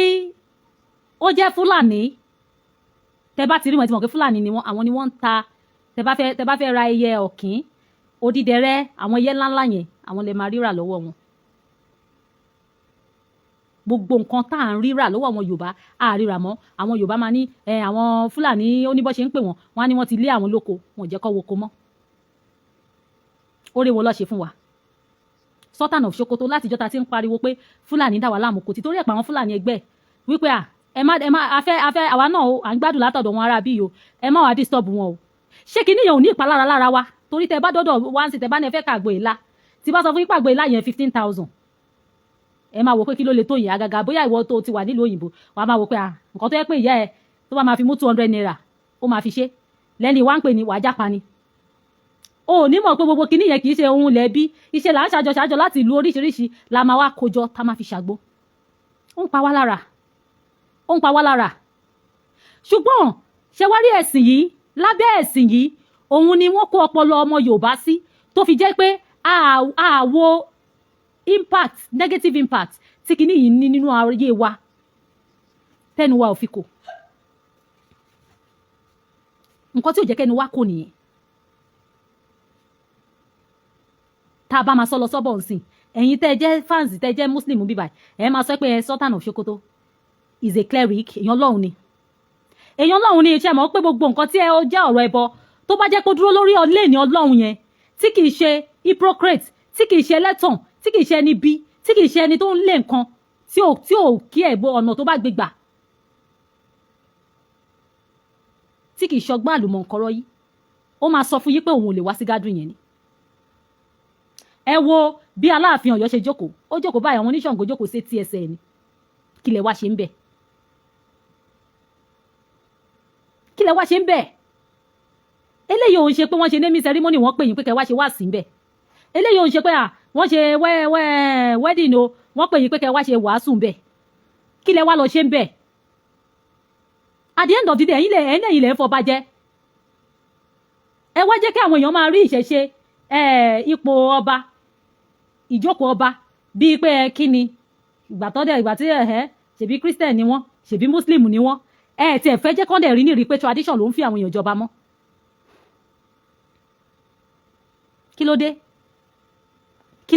ó jẹ́ Fúlàní tẹ́ bá ti rí wọn tí mọ̀ pé Fúlàní ni àwọn ni wọ́n ń ta tẹ́ bá fẹ́ ra ẹyẹ ọ̀kín odídẹrẹ́ àwọn ẹyẹ ńláńlá yẹn àwọn lè máa ríra lọ́wọ́ wọn gbogbo nǹkan tá à ń ríra lọ́wọ́ àwọn Yorùbá á ríra mọ́ àwọn Yorùbá máa ní àwọn Fúlàní ó ní bó ṣe ń pè wọ́n wọ́n á ní wọ́n ti lé àwọn lóko wọn ò jẹ́ kó woko mọ́ orí wo ló ṣe fún wa Sultan of Sokoto láti ìjọta tí ń pariwo pé Fúlàní dá wa láàmú kò ti torí ẹ̀pà àwọn Fúlàní ẹgbẹ́ wípé ẹ má afẹ́ àwa náà à ń gbádùn látọ̀dọ̀ wọn ará bí yìí o ẹ má wá disturb wọn o ṣé kí níyàn ò ní ìpalára lára wa torí tẹ bá dọ́dọ̀ wá ń sì tẹ bá ní ẹ fẹ́ kàgbó ìlà tí bá sọ fún yípa àgbó ìlà yẹn 15,000 ẹ máa wò pé kí ló lè tó yẹn àgàgà bóyá ìwọ tó ti wà nílùú òyìnbó wà á máa wò pé nǹkan tó yẹ pé ìyá ẹ tó bá máa fi mú 200 naira ó máa fi ṣe lẹ́ni wá ń pè ní wàá jápa ni o ní mọ̀ pé gbogbo kinní yẹn kì í ṣe ohun lẹ́bí iṣẹ́ là ń ṣàjọ láti ìlú oríṣiríṣi la máa wá kójọ tá máa fi ṣàgbó ó ń pa wá lára ṣùgbọ́n ṣe wá rí ẹ̀sìn yìí lábẹ́ ẹ̀sìn yìí òun ni wọ́n kó ọpọlọ ọmọ Yorùbá sí tó fi jẹ́ pé àwo impact negative impact tí kinní yìí ní nínú ayé wa tẹ́nu wa ò fi kò nǹkan tí ò jẹ́ kẹ́nu wa kò nìyẹn tá a bá máa sọ lọ sọ́bọ̀ nsìn ẹ̀yin tẹ́ jẹ́ fans tẹ́ jẹ́ muslim bíbá ẹ̀ máa sọ pé Sultan of Sokoto is a cleric èèyàn lọ́hùn ni iṣẹ́ mọ̀ pé gbogbo nǹkan tí ó jẹ́ ọ̀rọ̀ ẹbọ tó bá jẹ́ kó dúró lórí ọlẹ́ẹ̀ni Ọlọ́run yẹn tí kìí ṣe hypocrite tí kìí ṣe ẹlẹ́tàn tí kìí ṣe ẹni bí tí kìí ṣe ẹni tó ń lé nǹkan tí ò kí ẹ̀bọ ọ̀nà tó bá gbé gbà tí kìí ṣọgbọ́n àlùmọ̀ǹkọ́rọ́ yìí ó máa sọ fún yín pé òun ò lè wá sí gádùn yẹn ni ẹ wo bí Aláàfin Ọ̀yọ́ ṣe jókòó ó jókòó báyìí àwọn oníṣàngó jókòó sí tsn ni kí lẹ wá ṣe ń bẹ̀ eléyìí òun ṣe pé wọ́n ṣe naming ceremony wọ́n pè yín pé kẹ́ wá ṣe wá sí ń bẹ̀ eléyìí òun ṣe pé wọ́n ṣe wedding o wọ́n pè yín pé kẹ́ wá ṣe wàásù ń bẹ̀ kí lẹ wá lọ ṣe ń bẹ̀ at the end of the day ẹ̀yin lẹ̀ ń fọba jẹ́ ẹ wá jẹ́ kí àwọn èèyàn máa rí ìṣẹ̀ṣe ipò ọba ìjókòó ọba bíi pé kí ni ìgbà tí ṣèbí Christian ni wọ́n ṣèbí Muslim ni wọ́n tí ẹ fẹ́ jẹ́ kọ́ndẹ̀ rí ní rí pé tradition ló ń fi àwọn èèyàn jọba mọ́ kí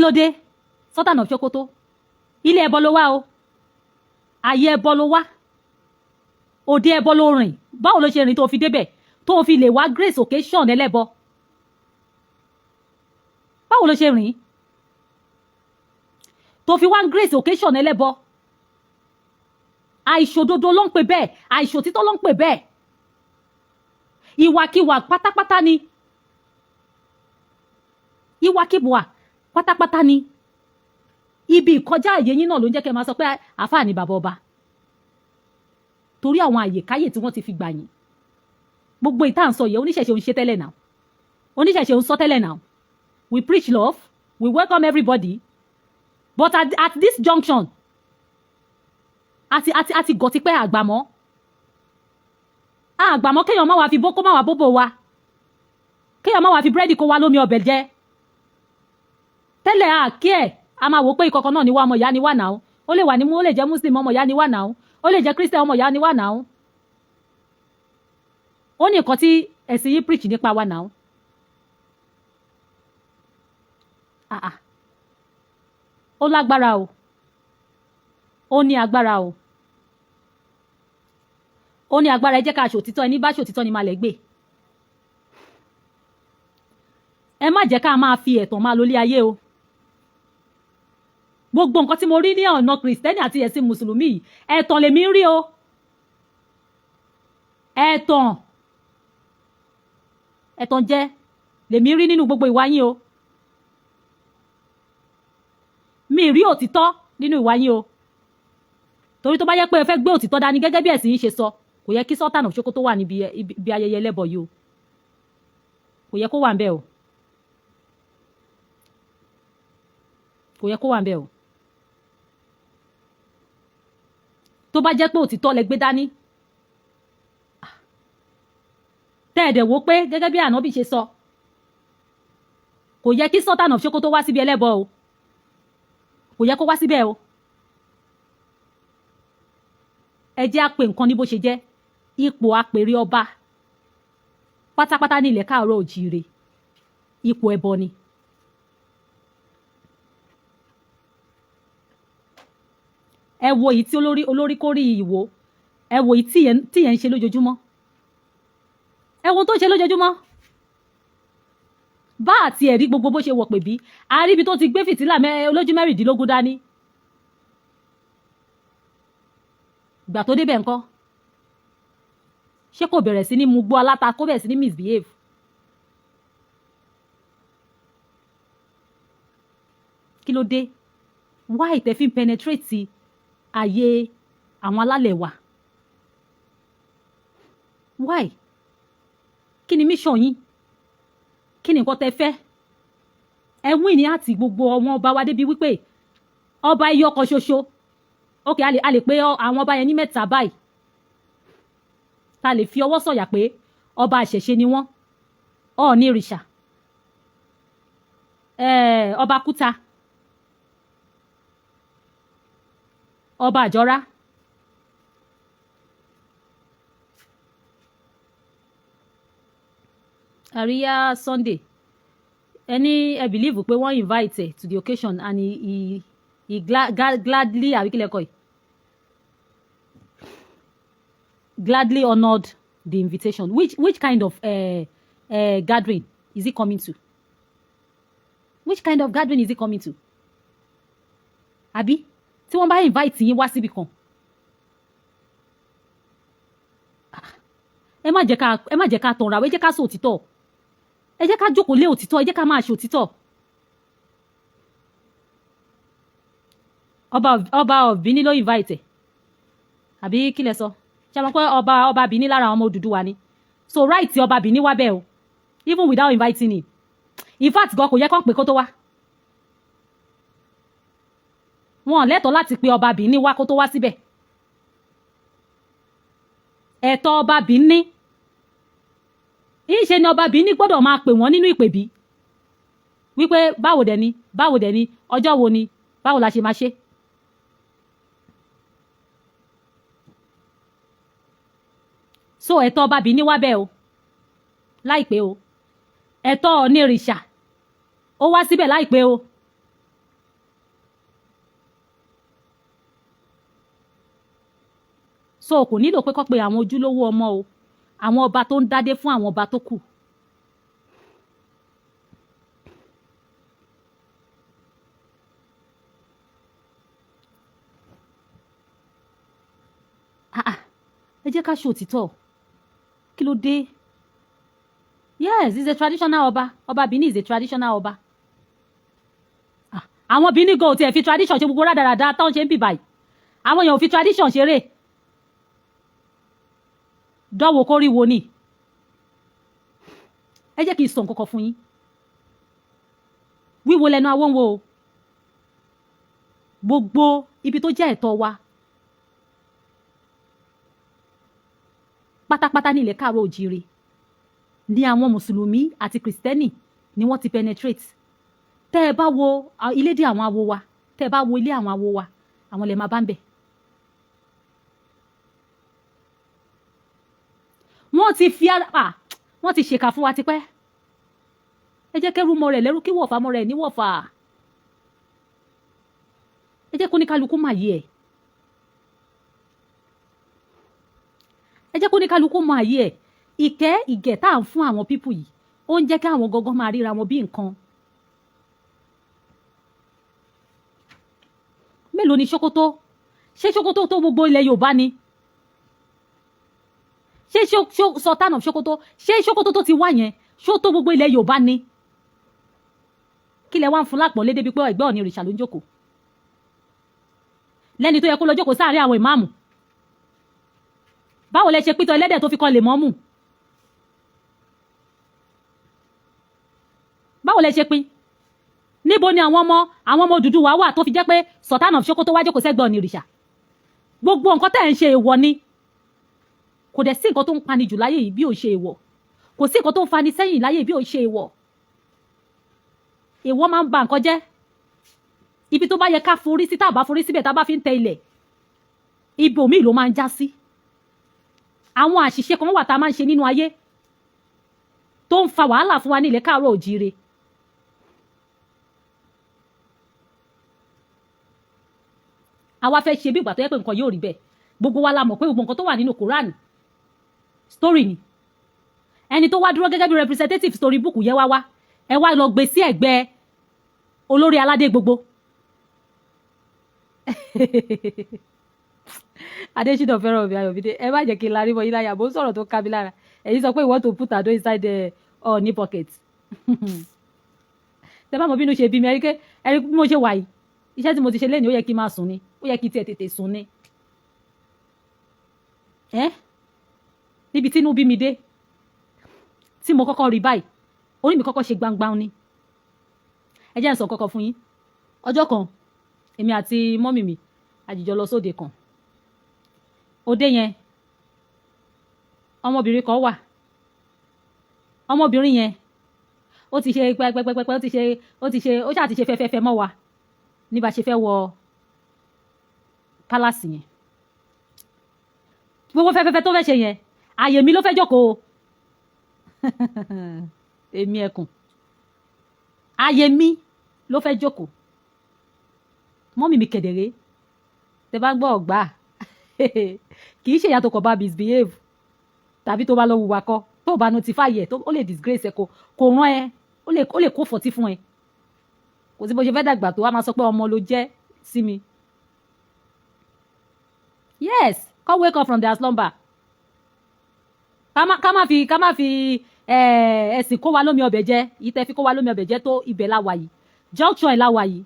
ló dé Sultan of Sokoto ilé ẹbọ ló wá o ayé ẹbọ ló wá òde ẹbọ ló rìn báwo ló ṣe rìn tó fi débẹ̀ tó fi lè wá grace occasion ẹlẹ́bọ báwo ló ṣe rìn tó fi wá grace occasion ẹlẹ́bọ àìṣòdodo ló ń pè bẹ́ẹ̀ àìṣòtítọ́ ló ń pè bẹ́ẹ̀ ìwàkiwà pátápátá ni ìwàkiwà pátápátá ni ibi ìkọjá àyè yín náà ló ń jẹ́ kẹ́ máa sọ pé àáfàá ni bàbá ọba torí àwọn àyèkáyè tí wọ́n ti fi gbà yín gbogbo ìta ń sọ yẹ oníṣẹ̀ṣe ń ṣe tẹ́lẹ̀ náà oníṣẹ̀ṣe ń sọ tẹ́lẹ̀ náà we preach love we welcome everybody but at this junction àti gọ̀tí pé àgbàmọ́ kéèyàn má wá fi bó kó má wá bóbò wa kéèyàn má wá fi búrẹ́dì kó wá lómi ọbẹ̀ jẹ tẹ́lẹ̀ àkí ẹ̀ a máa wò pé ìkọ̀kọ̀ náà ni wá ọmọ ìyá ni wá náà ó lè wà ní ó lè jẹ́ muslim ọmọ ìyá ni wá náà ó lè jẹ́ christian ọmọ ìyá ni wá náà ó ní nǹkan tí ẹ̀sìn yìí preach nípa wa náà ó lágbára o ó ní agbára o ó ní agbára ẹ jẹ́ ká ṣòtítọ́ ẹni bá ṣòtítọ́ ni máa lẹ̀ gbé ẹ má jẹ́ ká máa fi ẹ̀tàn máa lólé ayé o gbogbo nǹkan tí mo rí ní ọ̀nà kìrìsìtẹ́nì àti ẹ̀sìn mùsùlùmí yìí ẹ̀tàn lèmi rí o ẹ̀tàn jẹ́ lèmi rí nínú gbogbo ìwà yín o mi rí òtítọ́ nínú ìwà yín o torí tó bá yẹ pé ẹ fẹ́ gbé òtítọ́ dání gẹ́gẹ́ bí ẹ̀sìn yín ṣe sọ kò yẹ kí Sultan of Sokoto wà níbi ayẹyẹ ẹlẹ́bọ yìí o kò yẹ kó wà ń bẹ̀ o kò yẹ kó wà ń bẹ̀ o tó bá jẹ́ pé òtítọ́ lẹ gbé dání tẹ́ẹ̀dẹ̀ wò pé gẹ́gẹ́ bí ànábì ṣe sọ kò yẹ kí Sultan of Sokoto wá síbi ẹlẹ́bọ o kò yẹ kó wá síbẹ̀ o ẹ jẹ́ àpè nǹkan ní bó ṣe jẹ́ ipò àpèrè ọba pátápátá ní ilẹ̀ káàárọ̀ òjíire ipò ẹbọ ni ẹ wo èyí tí olórí kórì ìwò ẹ wo èyí tí yẹn ń ṣe lójoojúmọ́ ẹ wo tó ń ṣe lójoojúmọ́ bá àti ẹ̀rí gbogbo bó ṣe wọ̀ pè bí àríbi tó ti gbé fìtílà olójú mẹ́rìndínlógún dání gbà tó débẹ̀ ńkọ́ ṣé kò bẹ̀rẹ̀ sí ní mu gbó aláta kó bẹ̀rẹ̀ sí ní misbehave kí ló dé why tẹ́ fi ń penetrate ayé àwọn alálẹ̀ wa why kí ni mission yín kí ni nǹkan tẹ́ fẹ́ ẹ wí ní àti gbogbo ọmọ ọba wa débi wípé ọba iye ọkọ̀ ṣoṣo ok a lè pé àwọn ọba yẹn ní mẹ́ta báyìí ta lè fi ọwọ́ sọ̀yà pé ọba àṣẹ̀ṣe ni wọ́n Ọọ̀ni ìrìṣà ọba kúta ọba àjọra àríyá Sunday ẹni ẹ believe pé wọ́n invite to the occasion and he gladly àbíkílẹ̀kọ̀ yìí gladly honoured the invitation which kind of gathering is he coming to which kind of gathering is he coming to àbí tí wọ́n bá invite yín wá síbi kan ẹ má jẹ́ ká tanra ẹ jẹ́ ká sọ òtítọ́ ẹ jẹ́ ká jókòó lé òtítọ́ ẹ jẹ́ ká máa ṣe òtítọ́ ọba of Benin ló invite àbí kí lẹ sọ ṣe mọ̀ pé ọba Benin lára àwọn ọmọ Odùduwà ni so right ọba Benin wá bẹ́ẹ̀ o even without inviting him in fact gan kò yẹ kán pé kó tó wá wọn lẹ́tọ̀ọ́ láti pe ọba Benin wá kó tó wá síbẹ̀ ẹ̀tọ́ ọba Benin ìṣe ni ọba Benin gbọ́dọ̀ máa pè wọ́n nínú ìpèbí wípé báwo dẹ̀ ni ọjọ́ wo ni báwo la ṣe máa ṣe. so ẹ̀tọ́ ọba Benin wá bẹ́ẹ̀ o láìpẹ́ o ẹ̀tọ́ Ọọ̀ni ìrìṣà ó wá síbẹ̀ láìpẹ́ o so kò nílò pé kó pe àwọn ojúlówó ọmọ o àwọn ọba tó ń dádé fún àwọn ọba tó kù. ẹ jẹ́ ká ṣe òtítọ́ kí ló dé. Yes, he's a traditional ọba Benin is a traditional ọba. Àwọn Benin go tiẹ̀ fi tradition ṣe gbogbo rádaràda táwọn ṣe ń bì báyìí àwọn èèyàn ò fi tradition ṣeré dánwò kórí wo ni. ẹ jẹ́ kí n sọ nǹkan kan fún yín wíwo lẹ́nu awó ń wo o gbogbo ibi tó jẹ́ ẹ̀tọ́ wa pátápátá ní ilẹ̀ káàárọ̀ òjíire ní àwọn mùsùlùmí àti kìrìsìtẹ́nì ni wọ́n ti penetrate. Tẹ́ ẹ bá wo ilé dé àwọn awo wa tẹ́ ẹ bá wo ilé àwọn awo wa àwọn lè máa bá ń bẹ̀. wọ́n ti fi wọ́n ti ṣèkà fún wa tipẹ́. ẹ jẹ́ kẹ́rù mọ́ rẹ̀ lẹ́rú kí wọ̀fà mọ́ rẹ̀ ní wọ̀fà. ẹ jẹ́ kó ní kálukú mà yí ẹ̀. ẹ jẹ́ kó ní kálukú mà yí ẹ̀. ìkẹ́ ìgẹ̀ tá à ń fún àwọn pípù yìí ó ń jẹ́ kí àwọn gangan máa ríra wọn bí nǹkan. mélòó ni ṣókótó ṣé ṣókótó tó gbogbo ilẹ̀ Yorùbá ni ṣé Sultan of ṣókótó ṣé ṣókótó tó ti wá yẹn ṣó tó gbogbo ilẹ̀ Yorùbá ni kí lẹ wá ń fún lápọ̀ lédè bí pé ẹgbẹ́ Ọ̀ọ̀ni òrìṣà ló ń jókòó lẹ́ni tó yẹ kó lọ jókòó sáàárín àwọn ìmáàmù. báwo lẹ ṣe pítọ̀ ẹlẹ́dẹ̀ tó fi kan lè mọ́mù báwo lẹ ṣe pín níbo ni àwọn ọmọ Odùduwà wà tó fi jẹ́ pé Sultan of Sokoto wá jókòó sẹ́gbẹ́ Ọ̀ọ̀ni òrìṣà gbogbo nǹkan tẹ́ ẹ̀ ń ṣe èèwọ̀ ni kò dẹ̀ sí nǹkan tó ń pani jù láyé yìí bí ò ṣe èèwọ̀ kò sí nǹkan tó ń fani sẹ́yìn láyé bí ò ṣe èèwọ̀ èèwọ̀ máa ń ba nǹkan jẹ́ ibi tó bá yẹ ká forí sí tá a bá forí síbẹ̀ tá a bá fi ń tẹ ilẹ̀ ibòmíì ló máa ń já sí àwọn àṣìṣe kan wà tá a máa ń ṣe nínú ayé tó ń fa wàhálà fún wa ní ilẹ̀ káàárọ̀ òjíire. àwa fẹ́ ṣe bí ìgbà tó yẹ pé nǹkan yóò rí bẹ́ẹ̀ gbogbo wa la mọ̀ pé gbogbo nǹkan tó wà nínú Quran story ni ẹni tó wá dúró gẹ́gẹ́ bí representative story book yẹn wá ẹ wá lọ gbé sí ẹ̀gbẹ́ olórí aládé gbogbo Adésínà fẹ́ràn òbí Ayọ̀mídé ẹ má jẹ́ kí n larí mọ́ yín láyà bó ń sọ̀rọ̀ tó ká mi lára ẹ̀yin sọ pé you want to put Ado inside the Ọ̀ọ̀ni pocket tẹ bá mọ bínú ṣe bí mi ẹ̀rí bí mo ṣe wà yìí iṣẹ́ tí mo ti ṣe lẹ́yìn ó yẹ kí n máa sùn ni ó yẹ kí n tiẹ̀ tètè sùn ni níbi tí inú bí mi dé tí mo kọ́kọ́ rí báyìí orí mi kọ́kọ́ ṣe gbangban ni ẹ jẹ́ n sọ kọ́kọ́ fún yín ọjọ́ kan èmi àti mọ́mì mi àjìjọ lọ sóde kan òde yẹn ọmọbìnrin kan wà ọmọbìnrin yẹn ó ti ṣe pẹpẹpẹpẹ ó ṣáà ti ṣe fẹfẹfẹ mọ́ wa ní bá ṣe fẹ́ wọ pálásì yẹn gbogbo fẹfẹfẹ tó fẹ́ ṣe yẹn àyè mi ló fẹ́ jókòó èmi ẹkùn àyè mi ló fẹ́ jókòó mọ́mì mi kẹ̀dẹ̀rẹ́ tẹ bá gbọ́ ọ̀gbà kì í ṣe ìyá tó kọ̀ bá misbehave tàbí tó bá lọ wùwà kọ tó bá notify ẹ̀ ó lè disgrace ẹ̀ kò rán ẹ ó lè kó fọ̀tí fún ẹ kò sí bó ṣe fẹ́ dàgbà tó wá máa sọ pé ọmọ ló jẹ́ sí mi yes come wake up from their slumber ká má fi ẹ̀sìn kó wa lómi ọbẹ̀ jẹ́ yìí tẹ́ fi kó wa lómi ọbẹ̀ jẹ́ tó ibẹ̀ la wà yìí junction la wà yìí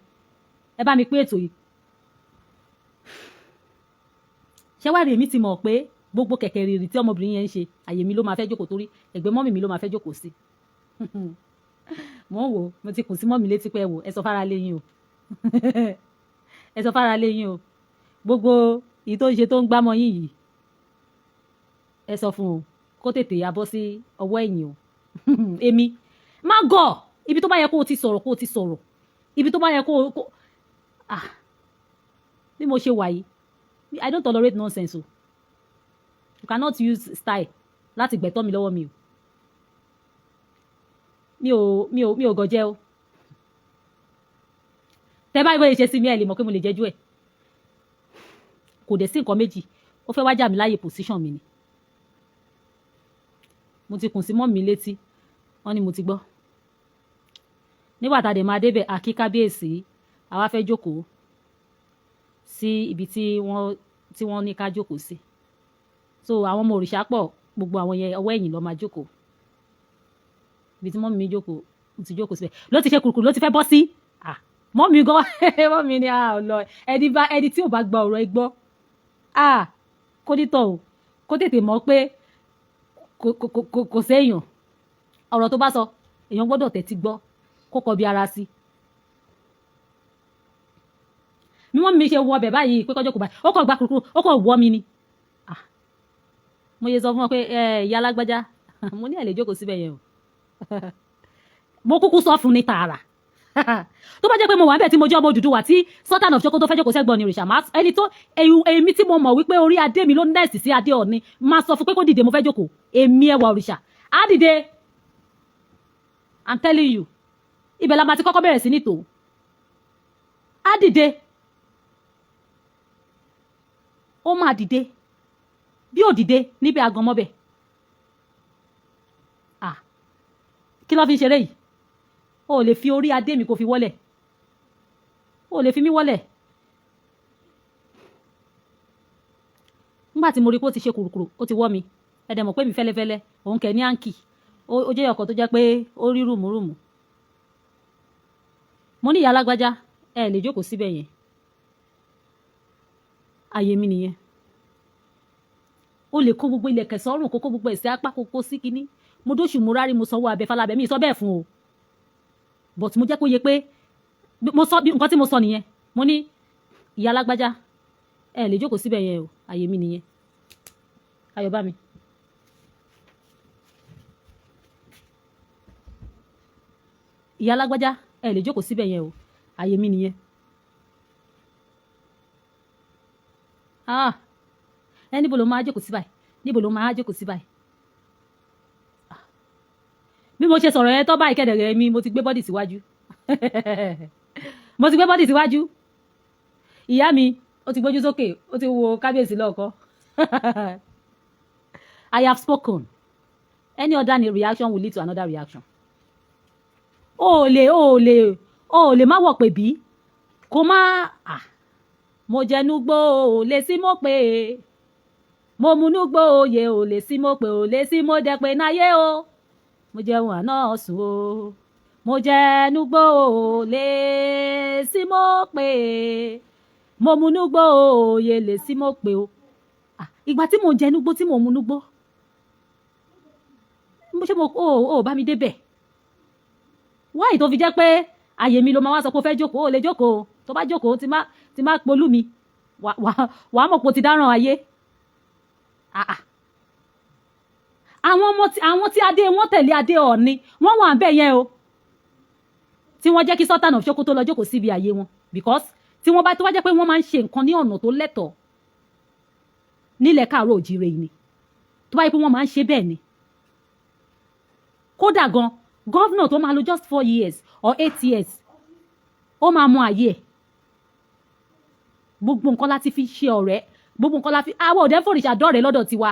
ẹ bá mi pé ètò yìí ṣé wàá rí èmi ti mọ̀ pé gbogbo kẹ̀kẹ́ rírì tí ọmọbìnrin yẹn ń ṣe àyè mi ló máa fẹ́ jókòó torí ẹ̀gbẹ́ mọ́mì mi ló máa fẹ́ jókòó sí mo ń wò mo ti kùn sí mọ́mì létí pé ẹ wò ẹ sọ fara lẹ́yìn o ẹ sọ fara lẹ́yìn o gbogbo èyí tó ń ṣe tó ń gbámọ yín yìí ẹ sọ fún o kó tètè yà bọ́ sí ọwọ́ ẹ̀yìn o èmi má gọ̀ ibi tó bá yẹ kó o ti sọ̀rọ̀ ibi tó bá yẹ kó o bí mo ṣe wà yìí I don't tolerate nonsense o you cannot use style láti gbẹ̀tọ́ mi lọ́wọ́ mi ò gọ̀jẹ́ o tẹ́ bá ìwé ìṣe sí mi ẹ̀ lè mọ̀ pé mo lè jẹ́jú ẹ̀ kò dẹ̀ sí nǹkan méjì ó fẹ́ wá jà mí láyè position mi ni mo ti kùn sí mọ́ mi létí wọ́n ní mo ti gbọ́ nígbà tá a dẹ̀ máa débẹ̀ àkí kábíyèsí àwa fẹ́ jókòó sí ibi tí wọ́n ní ká jókòó sí so àwọn ọmọ òrìṣà pọ̀ gbogbo àwọn yẹn ọwọ́ ẹ̀yìn ló máa jókòó ibi tí mọ́mí mi jókòó mo ti jókòó síbẹ̀ ló ti ṣe kùrùkùrù ló ti fẹ́ bọ́ sí mọ́mí gan mọ́mí ni ọ̀lọ́ ẹni tí ò bá gba ọ̀rọ̀ ẹ gbọ́ kó dítọ̀ o kó tètè mọ̀ pé kò séèyàn ọ̀rọ̀ tó bá sọ èèyàn gbọ́dọ̀ tẹ́tí gbọ́ kó kọ bí ara sí bí wọ́n mi ṣe wọ ọbẹ̀ báyìí pé kọjọ́ kò báyìí ó kàn gba kúrúkúrú ó kàn wọ́ mi ni mo yẹ sọ fún wọn pé ìyá alágbájá mo ní ẹ lè jókòó síbẹ̀ yẹn o mo kúkú sọ fún ní tààrà tó bá jẹ́ pé mo wà níbẹ̀ tí mo jẹ́ ọmọ Odùduwà tí Sultan of Sokoto fẹ́ jókòó sẹ́gbọ̀n ní òrìṣà ẹni tó èmi tí mo mọ̀ wípé orí adé mi ló nẹ́ẹ̀sì sí adé Ọ̀ọ̀ni máa sọ fún pé kó dìde mo fẹ́ jókòó èmi ẹwà òrìṣà á dìde I'm telling you ibẹ̀ la máa ti kọ́kọ́ bẹ̀rẹ̀ sí ní tò á dìde ó máa dìde bí ò dìde níbi àgànmọ́bẹ̀ kí ló fi ń ṣeré yìí o lè fi orí adé mi kò fi wọ́lẹ̀ o lè fi mí wọ́lẹ̀ nígbà tí mo rí pé ó ti ṣe kùrùkùrù ó ti wọ́ mi ẹ̀dẹ̀ mọ̀ pé mi fẹ́lẹ́fẹ́lẹ́ òun kẹ̀ ní àǹkì ó jẹ́ ọkọ̀ tó jẹ́ pé ó rí rùmùrùmù mo ní ìyá alágbájá ẹ lè jókòó síbẹ̀ yẹn àyè mi nìyẹn o lè kó gbogbo ilẹ̀kẹ̀ sọ́rùn kókó gbogbo ẹ̀sẹ̀ apá kókó sí kínní mo dóṣù mo rárí mo sanwó abẹ falábẹ mi sọ bẹ́ẹ̀ fún o but mo jẹ́ kó yẹ pé mo sọ nǹkan tí mo sọ nìyẹn mo ní ìyá alágbájá ẹ lè jókòó síbẹ̀ yẹn o àyè mi nìyẹn Ayọ̀bámi ìyá alágbájá ẹ lè jókòó síbẹ̀ yẹn o àyè mi nìyẹn níbo ló máa jókòó sí báyìí níbo ló máa jókòó sí báyìí bí mo ṣe sọ̀rọ̀ yẹn tó báyìí kẹ́dẹ̀rẹ́ mi mo ti gbé bọ́dì síwájú mo ti gbé bọ́dì síwájú ìyá mi ó ti gbójú sókè ó ti wo kábíyèsí lọ́ọ̀kọ́ I have spoken any other reaction will lead to another reaction o lè má wọ̀ pé bí kó má mo jẹnu gbó o lè sí mo pé mo munú gbó oyè o lè sí mo pé o lè sí mo dẹ pé náyé o mo jẹun àná sùn o mo jẹnu gbó o lè sí mo pé mo munú gbó oyè lè sí mo pé o ìgbà tí mo jẹnu gbó tí mo munú gbó mo ṣe mo bá mi débẹ̀ wáyé tó fi jẹ́ pé àyè mi ló máa wá sọ pé ó fẹ́ jókòó ó lè jókòó tó bá jókòó tí má polú mi wàá mọ̀ pé ó ti dáràn ayé àwọn tí adé wọn tẹ̀lé adé Ọ̀ọ̀ni wọ́n wà ń bẹ̀ yẹn o tí wọ́n jẹ́ kí Sultan of Sokoto lọ jókòó síbi àyè wọn because tí wọ́n bá tó wá jẹ́ pé wọ́n máa ń ṣe nǹkan ní ọ̀nà tó lẹ́tọ̀ọ́ nílẹ̀ káàárọ̀ òjíire ni tó bá yẹ pé wọ́n máa ń ṣe bẹ́ẹ̀ ni kódà gan gọ́vnà tó máa lo just 4 years or 8 years ó máa mọ àyè ẹ̀ gbogbo nǹkan láti fi ṣe ọ̀rẹ́ gbogbo nǹkan láti àwọn òde fòrìṣà dọ́rẹ̀ẹ́ lọ́dọ̀ tiwa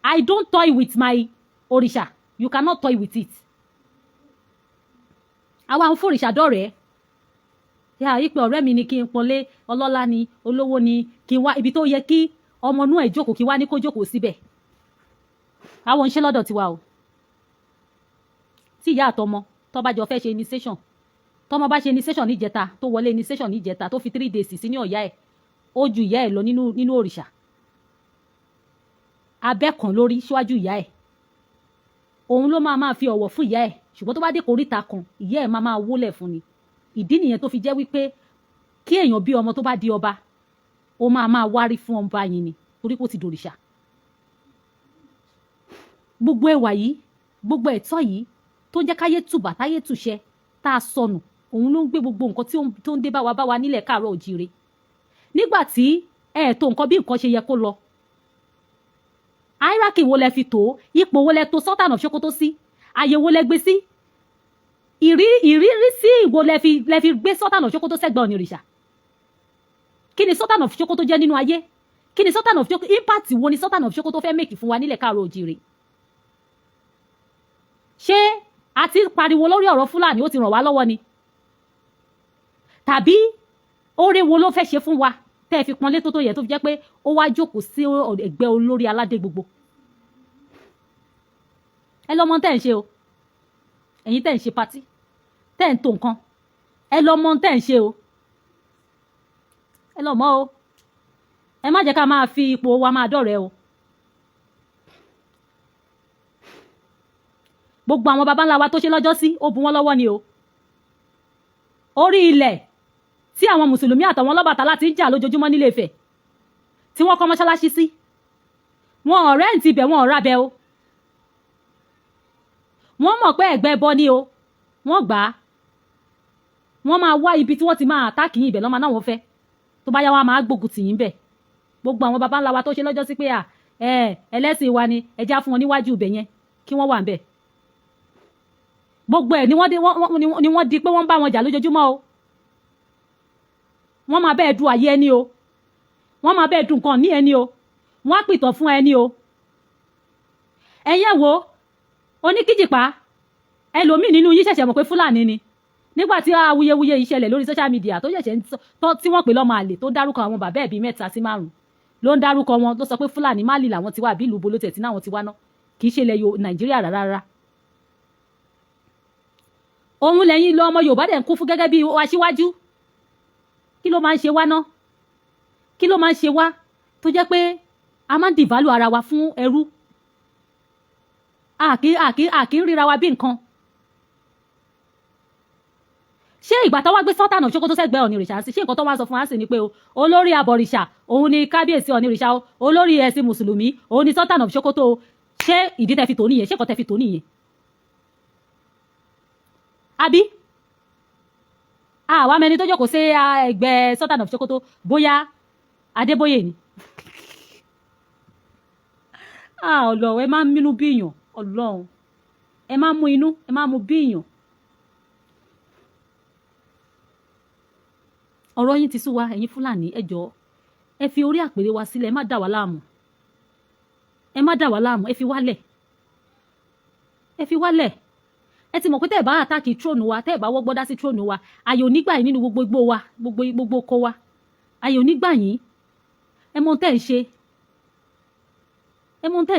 I don't toy with my òrìṣà you cannot toy with it àwa ń fòrìṣà dọ́rẹ̀ẹ́ yà ìpè ọ̀rẹ́ mi ni kí n pọ́nlé ọlọ́lá ni olówó ni kí n wá ibi tó yẹ kí ọmọ inú ẹ̀ jókòó kí wá ní kó jókòó síbẹ̀ àwọn ń ṣe lọ́dọ̀ tiwa o tí ìyá àtọmọ tó bá jọ fẹ́ ṣe initiation tọmọ bá ṣe initiation níjẹta tó wọlé initiation níjẹta tó fi 3 days sí ní ọ̀yá ẹ̀ ó ju ìyá ẹ̀ lọ nínú òrìṣà abẹ́ kan lórí síwájú ìyá ẹ̀ òun ló máa fi ọ̀wọ̀ fún ìyá ẹ̀ ṣùgbọ́n tó bá dé koríta kan ìyá ẹ̀ máa wólẹ̀ fún ni ìdí nìyẹn tó fi jẹ́ wípé kí èèyàn bí ọmọ tó bá di ọba ó máa wárí fún ọba yìí ni torí kó ti dòrìṣà gbogbo ẹwà yìí gbogbo ẹ̀tọ́ yìí tó ń jẹ́ káyé tùbà táyé tùṣẹ tá a sọnù òun ló ń gbé gbogbo nǹkan tó ń dé bá wa nílẹ̀ káàárọ̀ òjíire nígbà tí tó nǹkan bí nǹkan ṣe yẹ kó lọ hierarchy wo lẹ fi tó ipò wo lẹ tó Sultan of Sokoto sí àyè wo lẹ gbé sí ìrírí sí ìwo lẹ fi gbé Sultan of Sokoto sẹ́gbẹ̀ẹ́ Ọ̀ọ̀ni òrìṣà kí ni Sultan of Sokoto jẹ́ nínú ayé kí ni Sultan of Sokoto impact wo ni Sultan of Sokoto fẹ́ make fún wa nílẹ̀ káàrọ̀ òjìrè ṣé a ti pariwo lórí ọ̀rọ̀ Fúlàní ó ti ràn wá lọ́wọ́ ni tàbí oore wo ló fẹ́ ṣe fún wa tẹ́ ẹ fi pọ́nlé tó yẹ tó fi jẹ́ pé ó wá jókòó sí ẹgbẹ́ olórí aládé gbogbo ẹ lọ́mọ tẹ́ ẹ̀ ń ṣe o ẹ̀yin tẹ́ ẹ̀ ń ṣe patí tẹ́ ẹ̀ ń tó nǹkan ẹ lọ́mọ tẹ́ ẹ̀ ń ṣe o ẹ lọ́mọ o ẹ má jẹ́ ká máa fi ipò wa máa dọ̀rẹ́ o gbogbo àwọn baba ńlá wa tó ṣe lọ́jọ́ sí ó bu wọ́n lọ́wọ́ ni o orí ilẹ̀ tí àwọn mùsùlùmí àtàwọn Ọlọ́bàtálá ti ń jà lójoojúmọ́ nílé Ifẹ̀ tí wọ́n kọ́ mọ́ṣáláṣí sí wọn ò rẹ́ǹtì ibẹ̀ wọn ò rábẹ́ o wọ́n mọ̀ pé ẹ̀gbẹ́ bọ́ ni o wọ́n gbà á wọ́n máa wá ibi tí wọ́n ti máa àtáàkì yín ibẹ̀ lọ́mọ náà wọ́n fẹ́ tó bá yá wa máa gbógun tì yín bẹ̀ gbogbo àwọn baba ńlá wa tó ṣe lọ́jọ́ sí pé ẹlẹ́sìn wa ni ẹja fún wọn níwájú ibẹ̀ yẹn kí wọ́n wà ń bẹ̀ gbogbo ẹ̀ ni wọ́n di pé wọ́n bá wọn jà lójoojúmọ́ o wọ́n máa bẹ́ẹ̀ du àyè ẹni o wọ́n máa bẹ́ẹ̀ du nǹkan ní ẹni o wọ́n á pìtàn fún ẹni o ẹ̀yẹ́ wo oníkíjìpá ẹlòmíì nínú yín ṣẹ̀ṣẹ̀ mọ̀ pé Fúlàní ni nígbà tí awuyewuye ìṣẹ̀lẹ̀ lórí social media tó ṣẹ̀ṣẹ̀ tí wọ́n pè lọ́mọ àlè tó ń dárúkọ àwọn bàbá ẹ̀bí 3 sí 5 ló ń dárúkọ wọn ló sọ pé Fúlàní Málì làwọn ti wá bí ìlú bolótẹ̀ tí náwọn ti wá ná kì í ṣe ilẹ̀ Nàìjíríà rárá òun lẹ́yìn lọ ọmọ Yorùbá dẹ̀ ń kú fún gẹ́gẹ́ bí aṣíwájú kí ló máa ń ṣe wá ná kí ló máa ń ṣe wá tó jẹ́ pé a máa ń dìválù ara wa fún ẹrú àkí ń ríra wa bí nǹkan ṣé ìgbà tó wá gbé Sultan of Sokoto sẹ́gbẹ́ Ọ̀nìrìṣà sí ṣé nǹkan tó wá sọ fún wa sí ni pé olórí abọ̀rìṣà òun ni kábíyèsí Ọ̀nìrìṣà olórí ẹ̀sìn mùsùlùmí òun ni Sultan of Sokoto ṣé ìdí tẹ́ fi tò nìyẹn ṣé nǹkan tẹ́ fi tò nìyẹn àbí àwa mẹni tó jókòó sí ẹgbẹ́ Sultan of Sokoto bóyá Adébóyè ni Ọlọ́run ẹ máa ń mínú bíyàn Ọlọ́run ẹ máa ń mú inú ẹ máa ń mú bíyàn ọ̀rọ̀ yín ti sú wa ẹ̀yin Fúlàní ẹ jọ̀ọ́ ẹ fi orí àpèrè wa sílẹ̀ ẹ má dà wá láàmú ẹ fi wálẹ̀ ẹ ti mọ̀ pé tẹ́ ẹ̀ bá àtàkì tróònù wa tẹ́ ẹ̀ bá wọ́gbọ́ dá sí tróònù wa ayò nígbà yín nínú gbogbo igbó wa gbogbo oko wa ayò nígbà yín ẹ mọ̀ tẹ́ ẹ̀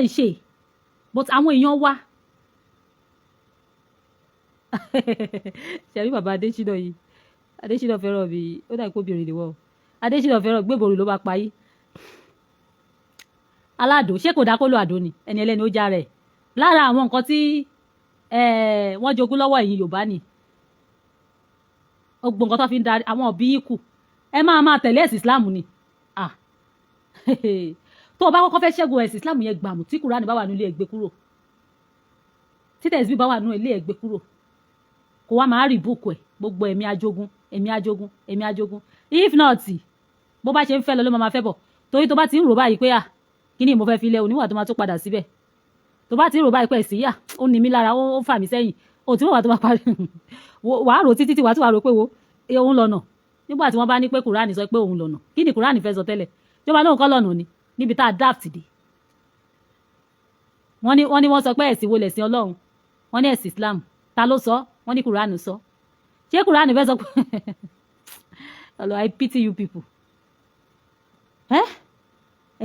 ń ṣe but àwọn èèyàn wa ṣàbí bàbá Adésínà fẹ́ràn mi ó dà kó obìnrin lè wọ̀ Adésínà fẹ́ràn gbébòrò ló bá payí aládò ṣé kò dá kó lo àdó ni ẹni ẹlẹ́ni ó já rẹ̀ lára àwọn nǹkan tí wọ́n jogún lọ́wọ́ ẹ̀yin Yorùbá ni ọgbọ̀n nǹkan tó fi ń darí àwọn òbí yìí kù ẹ máa tẹ̀lé ẹ̀sìn Islam ni tó o bá kọ́kọ́ fẹ́ ṣẹ́gun ẹ̀sìn Islam yẹn gbàmù tí Kùránì bá wà nílé ẹ gbé kúrò tí tẹ̀síbí bá wà nínú ilé ẹ gbé kúrò kó wá máa rí búùkù ẹ̀ gbogbo ẹ̀mí ajogun if not bó bá ṣe ń fẹ́ lọ ló máa fẹ́ bọ̀ torí tó bá ti ń rò báyìí pé kí ni mo fẹ́ fi lẹ́ oníwà tó máa tó padà síbẹ̀ tó bá ti ń rò báyìí pé sí ó ní mí lára ó fà mí sẹ́yìn ó ti wà tó bá parí wàá rò títí tí wàá tó wà rò pé òun lọ́nà nígbà tí wọ́n bá ní pé Kùránì sọ pé òun lọ́nà kí ni Kùránì fẹ́ sọ tẹ́lẹ̀ tó bá lóun kọ́ lọ́nà ni níbi tá a daft dé wọ́n ní wọ́n sọ pé ẹ̀sìn wo lẹ̀sìn Ọlọ́run wọ́n ní ẹ̀sìn Islam ta ló sọ wọ́n ní Kùránì sọ ṣé Kùránì fẹ́ sọ pé ọlọ I pity you people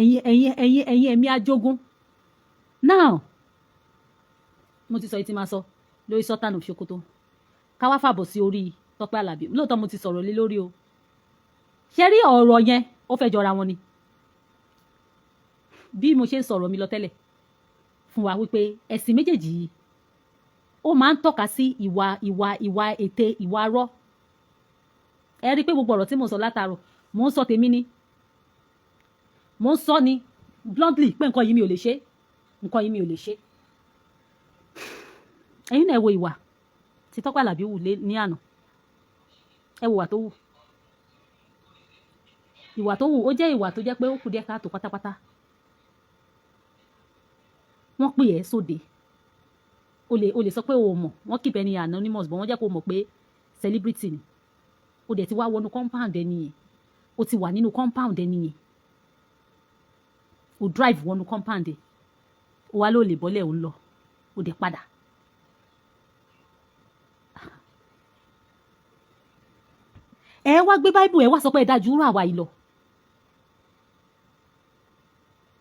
ẹ̀yin ẹ̀mí ajogun now mo ti sọ yìí ti máa sọ lórí Sultan of Sokoto ká wá fàbọ̀ sí orí Tọ́pẹ́ Àlàbí lóòótọ́ mo ti sọ̀rọ̀ lé lórí o ṣe rí ọ̀rọ̀ yẹn ó fẹ́ jọra wọn ni bí mo ṣe ń sọ̀rọ̀ mi lọ tẹ́lẹ̀ fún wa wípé ẹ̀sìn méjèèjì yìí ó máa ń tọ́ka sí ìwà ète ìwà arọ́ ẹ rí i pé gbogbo ọ̀rọ̀ tí mo sọ látàárọ̀ mo ń sọ tèmi ni mo ń sọ ni bluntly pé nǹkan yìí mi ò lè ṣe ẹ̀yin náà ẹ wo ìwà tí Tọ́pẹ́ Àlàbí wù lé ní àná ẹ wo ìwà tó wù ó jẹ́ ìwà tó jẹ́ pé ó kù díẹ̀ káàtó pátápátá wọ́n pè ẹ́ sóde o lè sọ pé o mọ̀ wọ́n keep ẹni anonymous but wọ́n jẹ́ kó mọ̀ pé celebrity ni o dẹ̀ ti wá wọnú compound ẹni yẹn o ti wà nínú compound ẹni yẹn o drive wọnú compound o wá ló lè bọ́lẹ̀ o ń lọ o dẹ̀ padà. ẹ wá gbé báíbù ẹ wá sọ pé ẹ dájú rú àwa yìí lọ.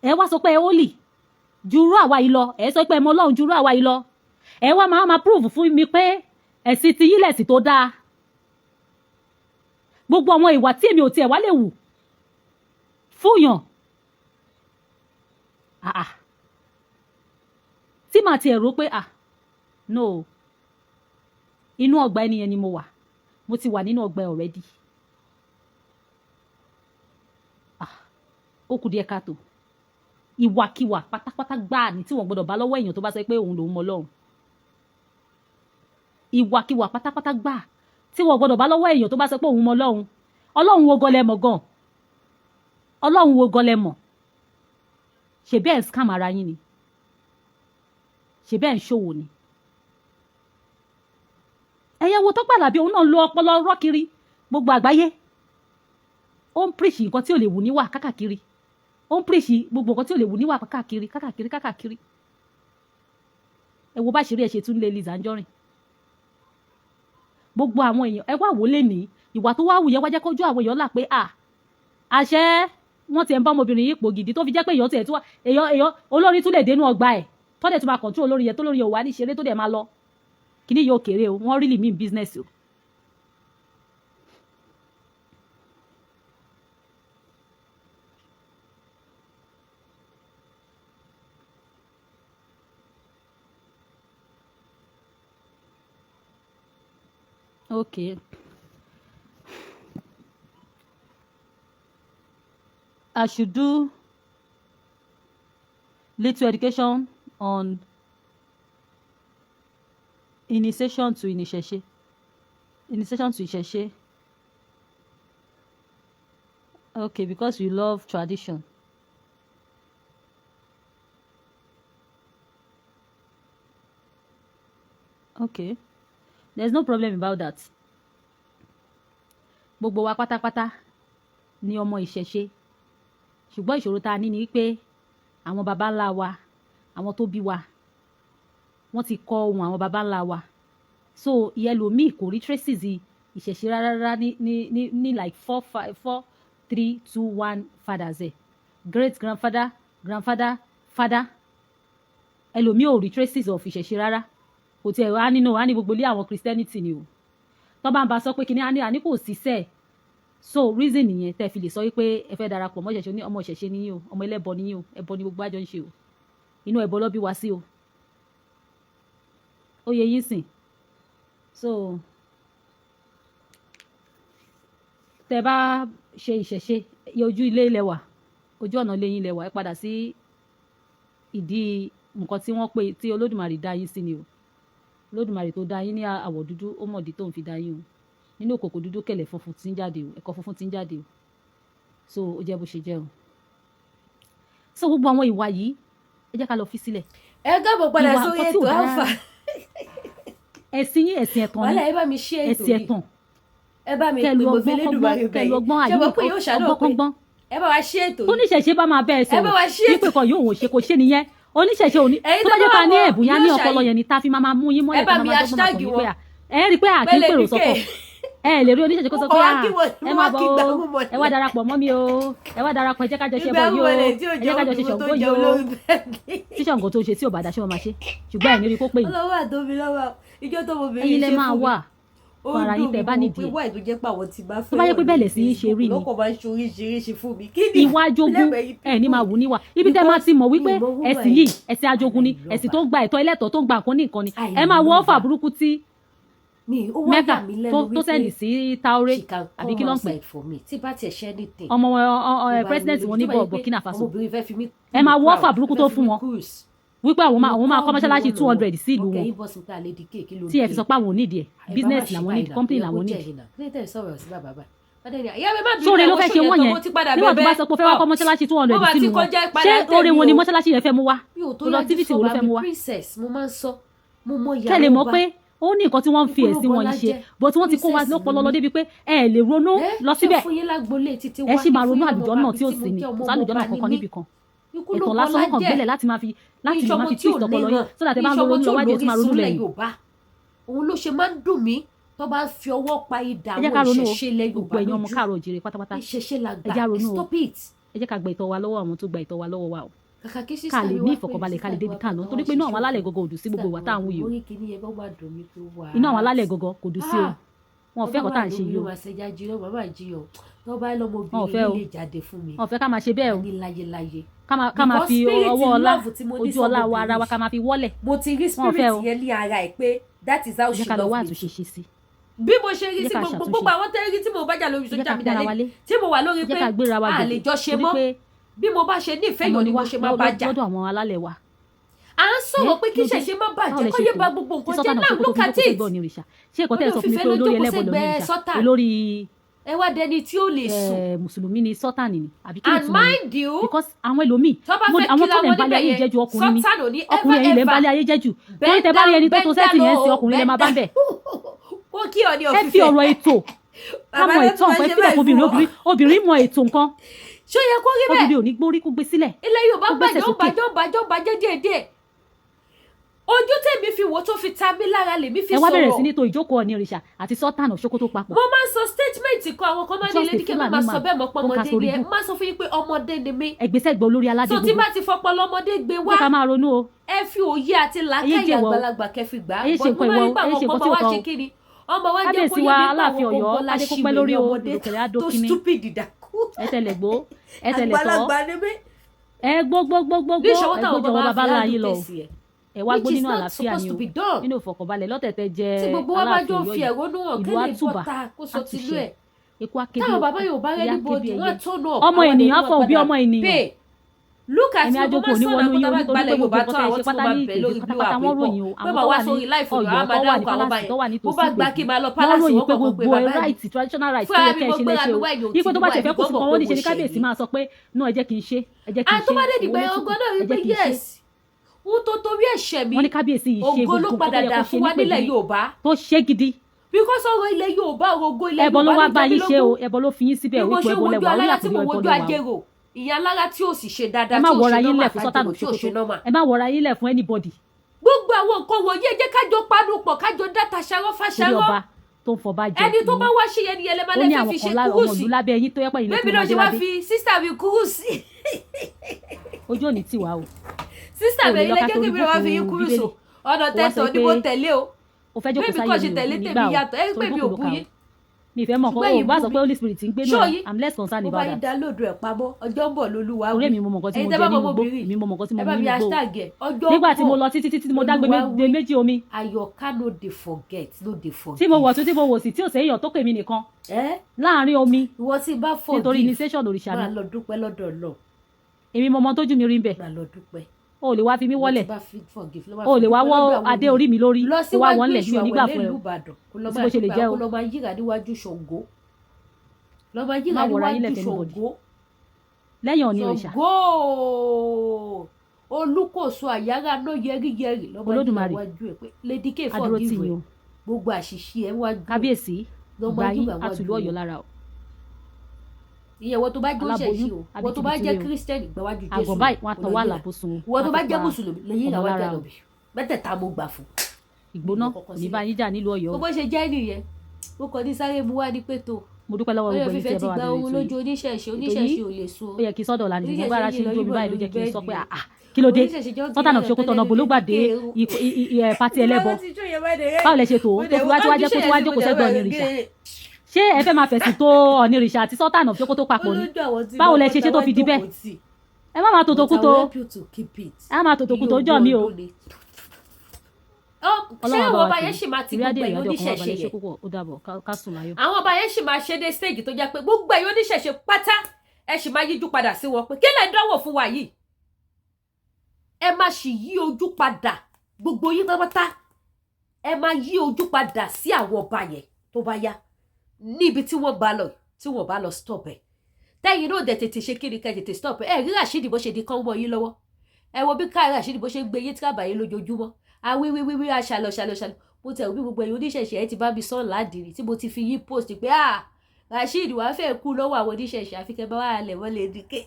ẹ wá sọ pé ẹ holy jurú àwa yìí lọ. ẹ sọ pé ẹ mọ Ọlọ́run jurú àwa yìí lọ. ẹ wá máa prove fún mi pé ẹ̀sìn ti yín lẹ̀sìn tó dáa. gbogbo àwọn ìwà tí èmi ò tiẹ̀ wá lè wù fúnyàn. tí màá tiẹ̀ rò pé no inú ọgbà ẹnìyẹn ni mo wà. mo ti wà nínú ọgbà already. ó kù díẹ̀ káàtó. ìwàkiwà pátápátá gbáà ní tí wọ́n gbọ́dọ̀ bá lọ́wọ́ èèyàn tó bá sọ pé òun lòun mọ Ọlọ́run. ìwàkiwà pátápátá gbáà tí wọ́n gbọ́dọ̀ bá lọ́wọ́ èèyàn tó bá sọ pé òun mọ Ọlọ́run. Ọlọ́run wo gan lẹ mọ̀ gan? Ọlọ́run wo gan lẹ mọ̀? ṣe bẹ́ẹ̀ ń scam ara yín ni? ṣe bẹ́ẹ̀ ń ṣòwò ni? ẹ̀yẹ wo tó gbàlàbí òun náà lo ọpọlọ rọ́ kiri gbogbo àgbáyé. ó ń preach nǹkan tí ò lè wù níwà kákàkiri. ó ń preach gbogbo nǹkan tí ò lè wù níwà kákàkiri. ẹ wo bá ṣe rí ẹ ṣe tún lé Lizzy Anjorin. gbogbo àwọn èèyàn ẹ wá wò lé ní ìwà tó wá wù yẹn wá jẹ́ kójú àwọn èèyàn là pé àṣẹ wọ́n ti ẹ̀ ń bá ọmọbìnrin yìí pò gidi tó fi jẹ́ pé èèyàn tiẹ̀ tún èèyàn olórí tún lè dénú ọgbà ẹ̀ tọ́dẹ̀ tún máa control olórí yẹn tó lórí yẹn wà ní ìṣeré tó dẹ̀ máa lọ. Kini yóò kéré o wọ́n really mean business o. Okay. I should do little education on initiation to Ìṣẹ̀ṣe. Initiation to Ìṣẹ̀ṣe. Okay, because we love tradition. Okay, there's no problem about that. Gbogbo wa pátápátá ni ọmọ Ìṣẹ̀ṣe. Ṣùgbọ́n ìṣòro tá a ní ni pé àwọn baba ńlá wa, àwọn tó bí wa, wọ́n ti kọ ohun àwọn baba ńlá wa. So ìyẹlòmíì kò rí traces Ìṣẹ̀ṣe rárá ní like 4, 3, 2, 1 fathers ẹ̀. Great grandfather, grandfather, father. Ẹlòmíì ò rí traces of Ìṣẹ̀ṣe rárá. Kò tiẹ̀ wá nínú wa ní gbogbo ilé àwọn Christianity ni o. Tó bá ń bá sọ pé kíní àní kò sí sẹ́ẹ̀. So reason nìyẹn tẹ́ fi lè sọ wípé ẹ fẹ́ darapọ̀ mọ́ Ìṣẹ̀ṣe ní ọmọ Ìṣẹ̀ṣe níyìn o, ọmọ ẹlẹ́bọ níyìn o, ẹbọ ni gbogbo àjọ ń ṣe o. Inú ẹbọ ló bí wa sí o. Ó yẹ yín sìn. So tẹ́ bá ṣe Ìṣẹ̀ṣe ojú ilé ilẹ̀ wà, ojú ọ̀nà ilé yín ilẹ̀ wà, ẹ padà sí ìdí nǹkan tí wọ́n pè tí Olódùmarè dá yín sí ni o. Olódùmarè tó dá yín ní àwọ̀ dúdú ó mọ̀dí tó ń fi dá yín o. Nínú òkòkò dúdú kẹ̀lẹ̀ funfun tí ń jáde o, ẹ̀kọ́ funfun tí ń jáde o. So ó jẹ́ bó ṣe jẹ́ o. So gbogbo àwọn ìwà yìí ẹ jẹ́ ká lọ fi sílẹ̀. Ẹ gábọ̀ padà sórí ètò Alpha. Ẹ̀sìn yín ẹ̀sìn ẹ̀tàn ni. Wàhálà ẹ bá mi ṣe ètò yìí. ẹ̀sìn ẹ̀tàn. Ẹ bá mi pè mo fi Elédùmarè bẹ́ẹ̀. Kẹlu ọgbọ́n àyè ọgbọ́n. Ẹ bá wa ṣe ètò yìí. Oníṣẹ̀ṣe bá máa bẹ́ẹ̀ sọ̀rọ̀. Ẹ bá wa ṣe ètò. Wípé kan yóò ṣe kò ṣe nìyẹn. Oníṣẹ̀ṣe òní tó bá jẹ́ ká ní ẹ̀bùn yá ní ọpọlọ yẹn ni tá fi máa mú yín mọ́lẹ̀ ká máa dọ́gbọ́n máa sọ wípé ẹ rí pé àkín pèrò sọ́kọ̀. Ẹ lè rí Oníṣẹ̀ṣe kó sọ pé ẹ máa bọ̀ o, ẹ wá darapọ̀ mọ́ mi o, ẹ wá darapọ̀ ẹ jẹ́ ká jọ ṣe bọ̀ yìí o, ẹ jẹ́ ká jọ ṣe Ṣàngó yìí o. Tí Ṣàngó tó ṣe tí ò bá dá ṣé wọ́n máa ṣe, ṣùgbọ́n ẹ̀ ní rí kó pè yín. Ọlọ́wọ́ àdóbi lọ́wọ́ ìjọ tó mo bèrè ẹ̀yin lẹ máa wà fún ara yín tẹ́ bá nídìí ẹ̀. Tó bá yẹ pé bẹ́ẹ̀ lẹ̀ sí í ṣe rí ni ìwà ajogun ẹ̀ ní máa wù níwà. Ibi tẹ́ máa ti mọ̀ wípé ẹ̀sìn yìí ẹ̀sìn ajogun ni, ẹ̀sìn tó ń gba ẹ̀tọ́ ẹlẹ́tọ̀ọ́ tó ń gba nǹkan ní nǹkan ni. Ẹ máa wọ ọ́fà burúkú tí Mẹ́kà tó sẹ́ndì sí Taore àbí kí ló ń pè ọmọ president wọn ní Burkina Faso. Ẹ máa wọ ọ́fà burúkú tó fún wọn wípé àwọn máa kọ́ mọ́ṣáláṣí 200 sí ìlú wọn tí ẹ fi sọ pé àwọn ò nídìí ẹ̀ business làwọn nídìí company làwọn nídìí. Sóore ló fẹ́ ṣe wọ́n yẹn níwọ̀n tó bá sọ pé ó fẹ́ wá kọ́ mọ́ṣáláṣí 200 sí ìlú wọn ṣé oore wọn ni mọ́ṣáláṣí yẹn fẹ́ mú wá productivity wo ló fẹ́ mú wá. Kẹ́ lè mọ̀ pé ó ní nǹkan tí wọ́n ń fi ẹ̀sìn wọn yìí ṣe bó tí wọ́n ti kó wa lọ́pọlọ lọ débi pé ẹ lè ronú lọ síbẹ̀ ẹ sì máa ronú àlùjọ náà tí ó sì ní àlùjọ náà kankan níbì kan. ẹ̀tàn lásán wọn kàn gbélẹ̀ láti máa fi twist ọpọlọ yín so that ẹ bá ń ronú lọ́wọ́ ẹ̀ tí máa ronú lẹ́yìn. òun ló ṣe máa ń dùn mí tó bá fi ọwọ́ pa idà àwọn ìṣẹ̀ṣe ilẹ̀ Yorùbá lójú ọmọ káàrọ̀ òjìrè pátápátá ìṣẹ̀ṣe la gbà stop it. ẹ jẹ́ ká gba ìtọ́ wa lọ́wọ́ àwọn tó gba ìtọ́ wa lọ́wọ́ wa o kàkà kí sísá ká lè ní ìfọ̀kànbalẹ̀ ká lè débi ká lọ torí pé inú àwọn alálẹ̀ gọ́gọ́ ò dùn sí gbogbo wa tá à ń wù yìí o inú àwọn alálẹ̀ gọ́gọ́ kò dùn sí o wọn ò fẹ́ kọ́ tá à ń ṣe yìí o wọn ò fẹ́ ká máa ṣe bẹ́ẹ̀ o ká máa fi ọwọ́ ọlá ojú ọlá wa ara wa ká máa fi wọ́lẹ̀ mo ti rí spirit yẹn ní ara ẹ̀ pé that is how she love me. ẹ jẹ́ ká lọ wá àtúnṣe ṣe sí bí mo ṣe rí sí gbogbo àwọn tẹ́rí tí mo bá jà lórí social media lé tí mo wà lórí pé a lè jọ ṣe mọ́ bí mo bá ṣe nífẹ̀ẹ́ yòó ni mo ṣe máa bá jà. lọ́dọ̀ àwọn alálẹ̀ wa. à ń sọ̀rọ̀ pé kí ṣẹ̀ṣe má bàjẹ́ kó yé ba gbogbo nǹkan jẹ́ náà look at it. ṣé ẹ̀kọ́ tẹ̀ sọ fún mi pé olórí ẹlẹ́bọ̀ lọ ní ìrìṣà olórí ẹ wá dẹni tí ó lè sùn. mùsùlùmí ni sọ́tànì ni àbí kí ni and mind you because àwọn ẹlòmíì àwọn tó lè ń balẹ̀ ayé jẹ́ ju ọkùnrin ni ọkùnrin ẹ̀yìn lè ń balẹ̀ ayé jẹ́ jù torí tẹ bá rí ẹni tó tó sẹ́ẹ̀tì yẹn sí ọkùnrin lè máa bá ń bẹ̀. ẹ fi ọ̀rọ̀ ètò ká mọ ètò nǹkan ẹ fi ọ̀pọ̀ obìnrin mọ ètò nǹkan. ṣó yẹ kó rí bẹ́ẹ̀ obìnrin ò ní gbórí kó gbé sílẹ̀. ilẹ̀ Yorùbá bàjẹ́ díẹ̀díẹ̀ ojú tèmi fi wò tó fi ta mí lára lèmi fi sọ̀rọ̀. ẹ wá bẹ̀rẹ̀ sí ní to ìjókòó Ọọ̀ni òrìṣà àti Sultan of Sokoto papọ̀. mo máa ń sọ statement kan àwọn kan máa ní lédi kí n máa sọ bẹ́ẹ̀ mọ́ pọ́nmọdé ni ẹ máa sọ fún yín pé ọmọdé ni mí. ẹgbẹ́sẹ̀ gbọ́ olórí aládé gbogbo. so tí bá ti fọpọ lọmọdé gbé wá. ká máa ronú o. ẹ fi òye àti làákàyè àgbàlagbà kẹfì gbà. bọ́ mo máa ń gbà wọn kọ́ bá wá ṣe kíni. ọmọ wa jẹ́ kó yẹ nípa àwọn gbogbo láṣìírí ọmọdé tó stupid dàkú. ẹ tẹ̀lé gbó ẹ tẹ̀lé tọ́ ẹ gbogbogbogbogbò ẹ gbójọba babalá yín lọ ẹ wá gbó nínú àlàáfíà ni o nínú ìfọ̀kànbalẹ̀ lọ́tẹ̀tẹ̀ jẹ aláàfin Ọ̀yọ́ ìlú àtúbà àtúnṣe ikú akéde ìyá kéde ẹyẹ ọmọ ènìyàn fọ òbí ọmọ ènìyàn ẹni àjòkò oníwọnú yín onítorí pé gbogbo nǹkan tẹ̀ ṣe pátá ní ìgbèjì pátápátá wọ́n ròyìn o àwọn tó wà ní Ọ̀yọ́ tó wà ní pálásì tó wà ní tòsí ìgbèjì wọ́n ròyìn pé gbogbo right traditional right tó yẹ kẹ́ ẹ ṣe léṣe o yípo tó bá tẹ̀ fẹ́ kó fún kan wọ́n ní ṣe ní kábíyèsí máa sọ pé náà ẹ jẹ́ kí n ṣe ẹ jẹ́ kí n ṣe ẹ jẹ́ kí n ṣe wọ́n tó torí ẹ̀ṣẹ̀ mi wọ́n ní kábíyèsí yìí ṣe ògo ló padà dà fún wa nílẹ̀ Yorùbá tó ṣe gidi because ọ̀rọ̀ ilẹ̀ Yorùbá ògo ilẹ̀ Yorùbá ẹbọ ló wá bá yín ṣe o ẹbọ ló fi yín síbẹ̀ wípé ẹbọ lẹwà orí àpòlọ ẹbọ lẹwà ìyá alára tí ò sì ṣe dáadáa ẹ má wọra yín lẹ̀ fún Sultan of Sokoto ẹ má wọra yín lẹ̀ fún anybody. gbogbo àwọn nǹkan wọ̀nyí ẹ jẹ́ kájọ panupọ̀ kájọ dáta ṣarọ́ fáṣarọ́ orí ọba tó ń fọba jẹ ẹni tó bá wá ṣe yẹn nìyẹn lè máa lè fi ṣe kúrúsì bébí ló ṣe wá fi sísà mi kúrúsì. ojú òní tiwa o sísà mi ilé kékeré mi wá fi yín kúrúsì ọ̀nà tẹ̀sán ni mo tẹ̀lé o bébí kò ṣe tẹ̀lé tèmi yàtọ̀ ẹ pé mi ò bú yín. mi ìfẹ́ mọ̀ kọ́ o bá sọ pé Holy Spirit ń gbé náà I'm less concerned about that. mo bá yín download ẹ̀ pamọ́ ọjọ́ ń bọ̀ lólúwa orí mi mo mọ̀ nǹkan tí mo jẹ nínú igbó mi mo mọ̀ nǹkan tí mo mú nínú igbó nígbà tí mo lọ títí mo dágbé méjì omi. Àyọ̀ká no dey forget no dey forget. tí mo wọ̀ tún tí mo wò sí tí ò sẹ́yìn tó pè mí nìkan láàrin omi ìwọ tí bá forgive nítorí initiation òrìṣà mi. máa lọ dúpẹ́ lọ́dọ̀ lọ. èmi mo mọ tójú mi rí bẹ́ẹ̀. máa lọ dúpẹ́. o lè wá fi mí wọ́lẹ̀ o lè wá wọ́ adé orí mi lórí kó wá wọ́n lẹ̀ mi ò nígbà fún ẹ o sí bó ṣe lè jẹ́ o. lọ máa yíra níwájú Ṣàngó lọ máa yíra níwájú Ṣàngó lẹ́yìn Ọọ̀ni òrìṣà. Ṣàngó olùkóso àyàrá náà yẹríyẹrí lọ máa yíra níwájú ẹ pé Lady K forgive me gbogbo àṣìṣe ẹ wájú kábíyèsí gbàyín àtùlù Ọ̀yọ́ lára o. ìyẹn wọ́n tó bá jẹ́ òṣèṣì o wọ́n tó bá jẹ́ kírísítẹ́nì gbáwájú Jésù àgọ́ báyìí wọ́n àtọwọ́ àlàbòsùn wọ́n tó bá jẹ́ mùsùlùmí lẹ́yìn ìyàwó àjàlọ́bì mẹ́tẹ̀ẹ̀ta mo gbà fún. ìgbóná ní bá yín jà nílùú Ọ̀yọ́. bó ṣe jẹ́ nìyẹn ó kàn ní sáré mu wá ní pètò. mo dúpẹ́ lọ́wọ́ gbogbo ẹni tí ẹ bá wà lórí ètò yìí lójú oníṣẹ̀ṣe ò lè so. ó yẹ kí sọ́dọ̀ la nìyẹn bára ṣe ń jó mi báyìí ló jẹ́ kí n sọ pé kí ló dé Sultan of Sokoto ọ̀nà bológbàdé pati ẹlẹ́bọ báwo lẹ ṣe tó fi wájú kó tó wájú kó sẹ́gbọ̀n ní ìrìṣà ṣé ẹ fẹ́ máa fẹ̀sùn tó Ọọ̀ni òrìṣà àti Sultan of Sokoto papọ̀ ni báwo lẹ ṣe tó fi di bẹ́ẹ̀ ẹ má máa tòtòkútò ẹ má máa tòtòkútò jọ mi o. ṣé àwọn ọba yẹn ṣì máa ti gbogbo ẹ̀yọ́ oníṣẹ̀ṣe yẹn àwọn ọba yẹn ṣì máa ṣe dé stage tó jẹ́ pé gbogbo ẹ̀yọ́ oníṣẹ̀ṣe pátá ẹ ṣì máa yíjú padà sí wọn pé kí lẹ̀ ń dánwò fún wa yìí ẹ má ṣì yí ojú padà gbogbo yín pátápátá ẹ má yí ojú padà sí àwọn ọba yẹn tó bá yá níbi tí wọ́n bá lọ stop ẹ̀ tẹ́yìn náà dẹ̀ tètè ṣe kiri kẹ́ tètè stop ẹ̀ rí Rashidi bó ṣe di kán mọ́ yín lọ́wọ́ ẹ wo bí ká Rashidi bó ṣe ń gbé yín tírábà yín lójoojúmọ́ awíwíwíwí aṣàlọ̀ mo tẹ̀ bí gbogbo ẹ̀yin oníṣẹ̀ṣẹ̀ ẹ ti bá mi sọ́ọ̀n ládìrí tí mo ti fi yí post pé Rashidi wàá fẹ́ kú lọ́wọ́ àwọn oníṣẹ̀ṣẹ̀ àfikẹ́ bá wà lẹ̀ wọ́n lè dìkẹ́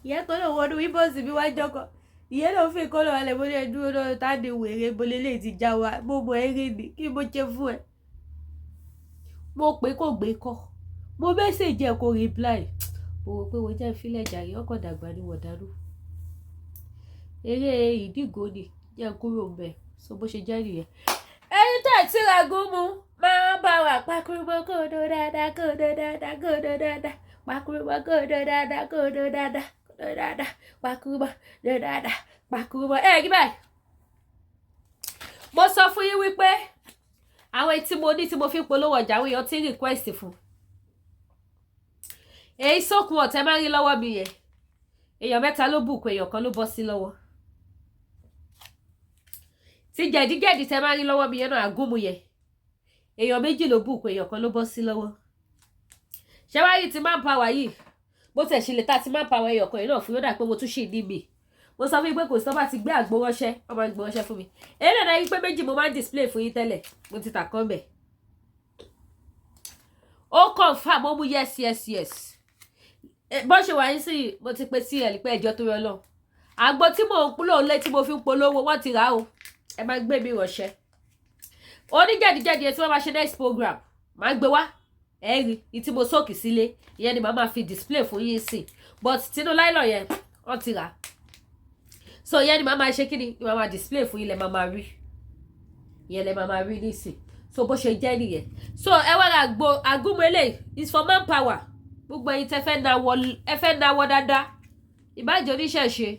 ìyẹn kan náà wọnú wíbọ̀sì mi wá jọkọ ìyẹn náà fi kọ́ lọ́wọ́ alẹ́ mo ní ẹdúró náà táde wèrè bolé lè ti já wa mo mọ eré ni kí mo ṣe fún ẹ. mo pé kò gbé kọ́ mo mẹ́sẹ̀jì ẹ̀ kò reply mo rò pé mo jẹ́ ìfilẹ̀ jàre ọkọ̀ dàgbà ni wọ́n dànù. eré ìdígò ni jẹ́ kúrò ń bẹ̀ so bó ṣe jẹ́ nìyẹn. ẹni tẹ̀ tí ra gúnmu máa bá wa pàkúrúmọ́ kóòdó dáadáa kóòdó dáadáa kóòdó dáadáa pàkúrúmọ́ kóòdó dáadáa kóòdó dáadáa kóòdó dáadáa pàkúrúmọ́ dáadáa pàkúrúmọ́. kí báyìí mo sọ fún yín wípé àwọn etí mo ní tí mo fi ń polówó ọjà àwọn èèyàn ti ń request fún. èyí sókun ọ̀tẹ́ máa ń rí lọ́wọ́ mi yẹn èèyàn 3 ló bùkù èèyàn kan ló bọ́ sí lọ́wọ́. tí jẹ̀díjẹ̀dí tẹ́ máa ń rí lọ́wọ́ mi yẹn náà àgúnmu yẹn èèyàn 2 ló bùkù èèyàn kan ló bọ́ sí lọ́wọ́. ṣé wáyé ti máa ń pa wá yìí bó tẹ̀ ṣe lè ta ti máa ń pa wá èèyàn kan yìí náà fún yóò dà pé mo tún ṣì ní mi. mo sọ fún yín pé kò sí ọba ti gbé àgbo ránṣẹ́ ọmọ ìgbò ránṣẹ́ fún mi. èyí náà dájú pé 2 mo máa ń display fún yín tẹ́lẹ̀ mo ti tà kán bẹ̀. ó confirm ó mú yes. bó ṣe wà yín sí mo ti pe cl pé ẹjọ́ tó yọ lọ. àgbo tí mò ń lò lé tí mo fi ń polówó wọ́n ti rà á o ẹ máa gbé mi ránṣẹ́. oníjẹ̀díjẹ̀dí ẹ tí wọ́n máa ṣe next program máa gbé wá ẹ rí i tí mo sóòkì sílé ìyẹn ni màá máa fi display fún yín sí but tinú láìlọ yẹn wọ́n ti rà á. so ìyẹn ni màá máa ṣe kí ni màá máa display fún yín lẹ máa máa rí ìyẹn lẹ máa máa rí nísìn so bó ṣe jẹ́ nìyẹn. so ẹ wá ra àgúnmu eléyìí is for manpower gbogbo ẹ̀yin tẹ́ fẹ́ náwó dáadáa ìbájọ́ oníṣẹ̀ṣe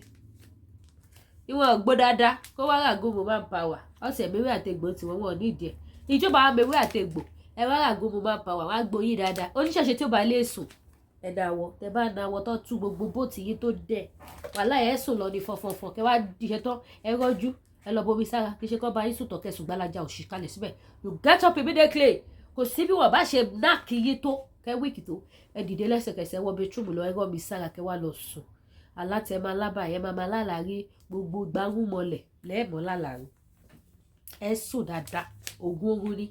ìwọ̀n gbó dáadáa kó wá ra àgúnmu manpower ọ̀sẹ̀ mẹ́wé àtẹ̀gbò tí wọ́n ní ìdí ẹ̀ ìjọba wa mẹ́wé àtẹ̀gbò ẹ wá ra àgúnmu manpower wá gbóyìn dáadáa oníṣẹ̀ṣe tí ó bá lè sùn ẹ dáwọ́ tẹ bá náwó tó tú gbogbo bóòtì yìí tó dẹ̀ wàhálà ẹ̀ sùn lọ ní fọ̀fọ̀fọ̀ kẹ wá díṣẹ́ tán ẹ rọ́jú ẹ lọ bomi sára kí ṣe kọ́ bá yín sùn tọ̀kẹ́ sùn gbalaja òṣì kalẹ̀ síbẹ̀ you get up immediately kò sí bí wọ́n bá ṣe náàkì yín tó kẹ wíìkì tó ẹ dìde lẹ́sẹ̀kẹsẹ̀ wọ bẹtúmù lọ ẹ rọ́ mi sára kẹ wá lọ sùn alátẹ̀mọ́ alábà yẹn máa lálàárí gbogbo gbárùn mọ́lẹ̀ lẹ́ẹ̀mọ́ lálàárí ẹ sùn dáadáa ògùn oorun ni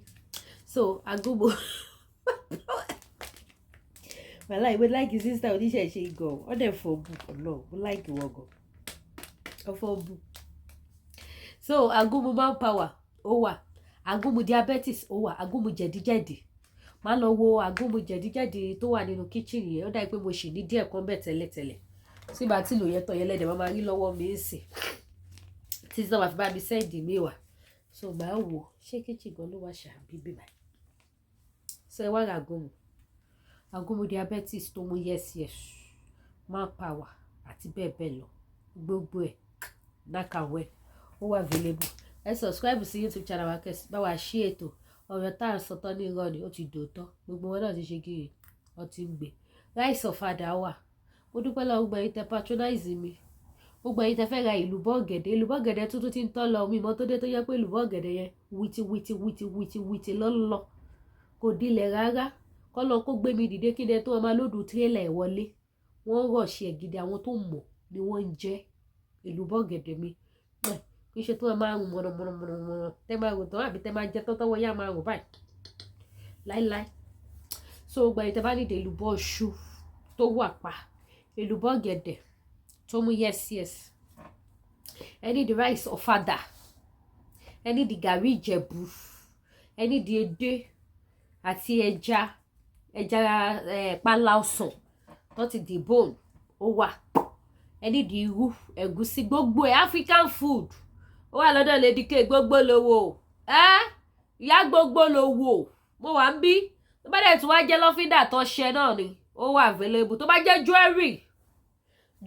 so agúnmu wàhálà ìwé láìkì sísá oníṣẹ̀ṣe gan ọ́ dẹ̀ fọ́ bù ọ̀nà ó láìkì wọ́n gan ọ fọ́ bù. so agúnmu manpower ó wà agúnmu diabetes ó wà agúnmu jẹ̀díjẹ̀dí máa lọ wo agúnmu jẹ̀díjẹ̀dí tó wà nínú kitchen yẹn ó dà pé mo ṣì ní díẹ̀ kan bẹ́ẹ̀ tẹ́lẹ̀tẹ́lẹ̀ tí bá tí lò yẹn tán yẹn lẹ́dẹ̀ máa rí lọ́wọ́ mi ń sìn títí náà máa fi bá mi sẹ́ǹdì mi wà so máa wò ṣé kitchen gan ló wà ṣàbí bíbá so ẹ wá ra agúnmu diabetes tó mú yes manpower àti bẹ́ẹ̀ bẹ́ẹ̀ lọ gbogbo ẹ̀ nákàwẹ́ ó wà available ẹ subscribe sí YouTube channel wa kẹsì bá wa ṣí ètò ọ̀rọ̀ tá à ń sọtọ́ ní irọ́ ni ó ti dòótọ́ gbogbo wọn náà ti ṣe kiri ọ ti ń gbé rice ọ̀fadà wà mo dúpẹ́ lọ́wọ́ gbogbo ẹ̀yin tẹ patronize mi gbogbo ẹ̀yin tẹ fẹ́ ra ìlú bọ́ọ̀gẹ̀dẹ̀ tuntun ti ń tọ́ lọ mi mọ́ tó dé tó yẹ pé ìlú bọ́ọ̀gẹ̀dẹ̀ yẹn wìtì lọ́lọ́ kò dilẹ̀ rárá kọ́ lọ kó gbé mi dìde kí ni ẹ tó máa lòdù tírélà ẹ̀ wọlé wọ́n rọ̀ ṣe ẹ̀ gidi àwọn tó mọ̀ ni wọ́n ń jẹ́ ìlú bọ́ọ̀gẹ̀dẹ̀ mi kì í ṣe tó máa rùn mọ̀nàmọ̀nà tẹ́ máa rùn tán àbí tẹ́ máa jẹ tọ́tọ́wọ́ yá máa rùn báyìí láíláí so gbẹ̀yìn tẹ́ bá nídìí ìlú bọ́ọ̀ṣù tó wà pa ìlú bọ́ọ̀gẹ̀dẹ̀ tó mú yes ẹ ní di rice ọ̀fadà ẹ ní di gàrí ìjẹ̀bú ẹ ní di edé àti ẹja pálá ọsàn tó ti di bone ó wà ẹ ní di irú ẹ̀gúsí gbogbo ẹ̀ African food ó wà lọ́dọ̀ Lady K gbogbo lówó ìyá gbogbo lówó mo wà ń bí tó bá dẹ̀ tún wá jẹ́ lọ́fíńdà tó ṣẹ náà ni ó wà available tó bá jẹ́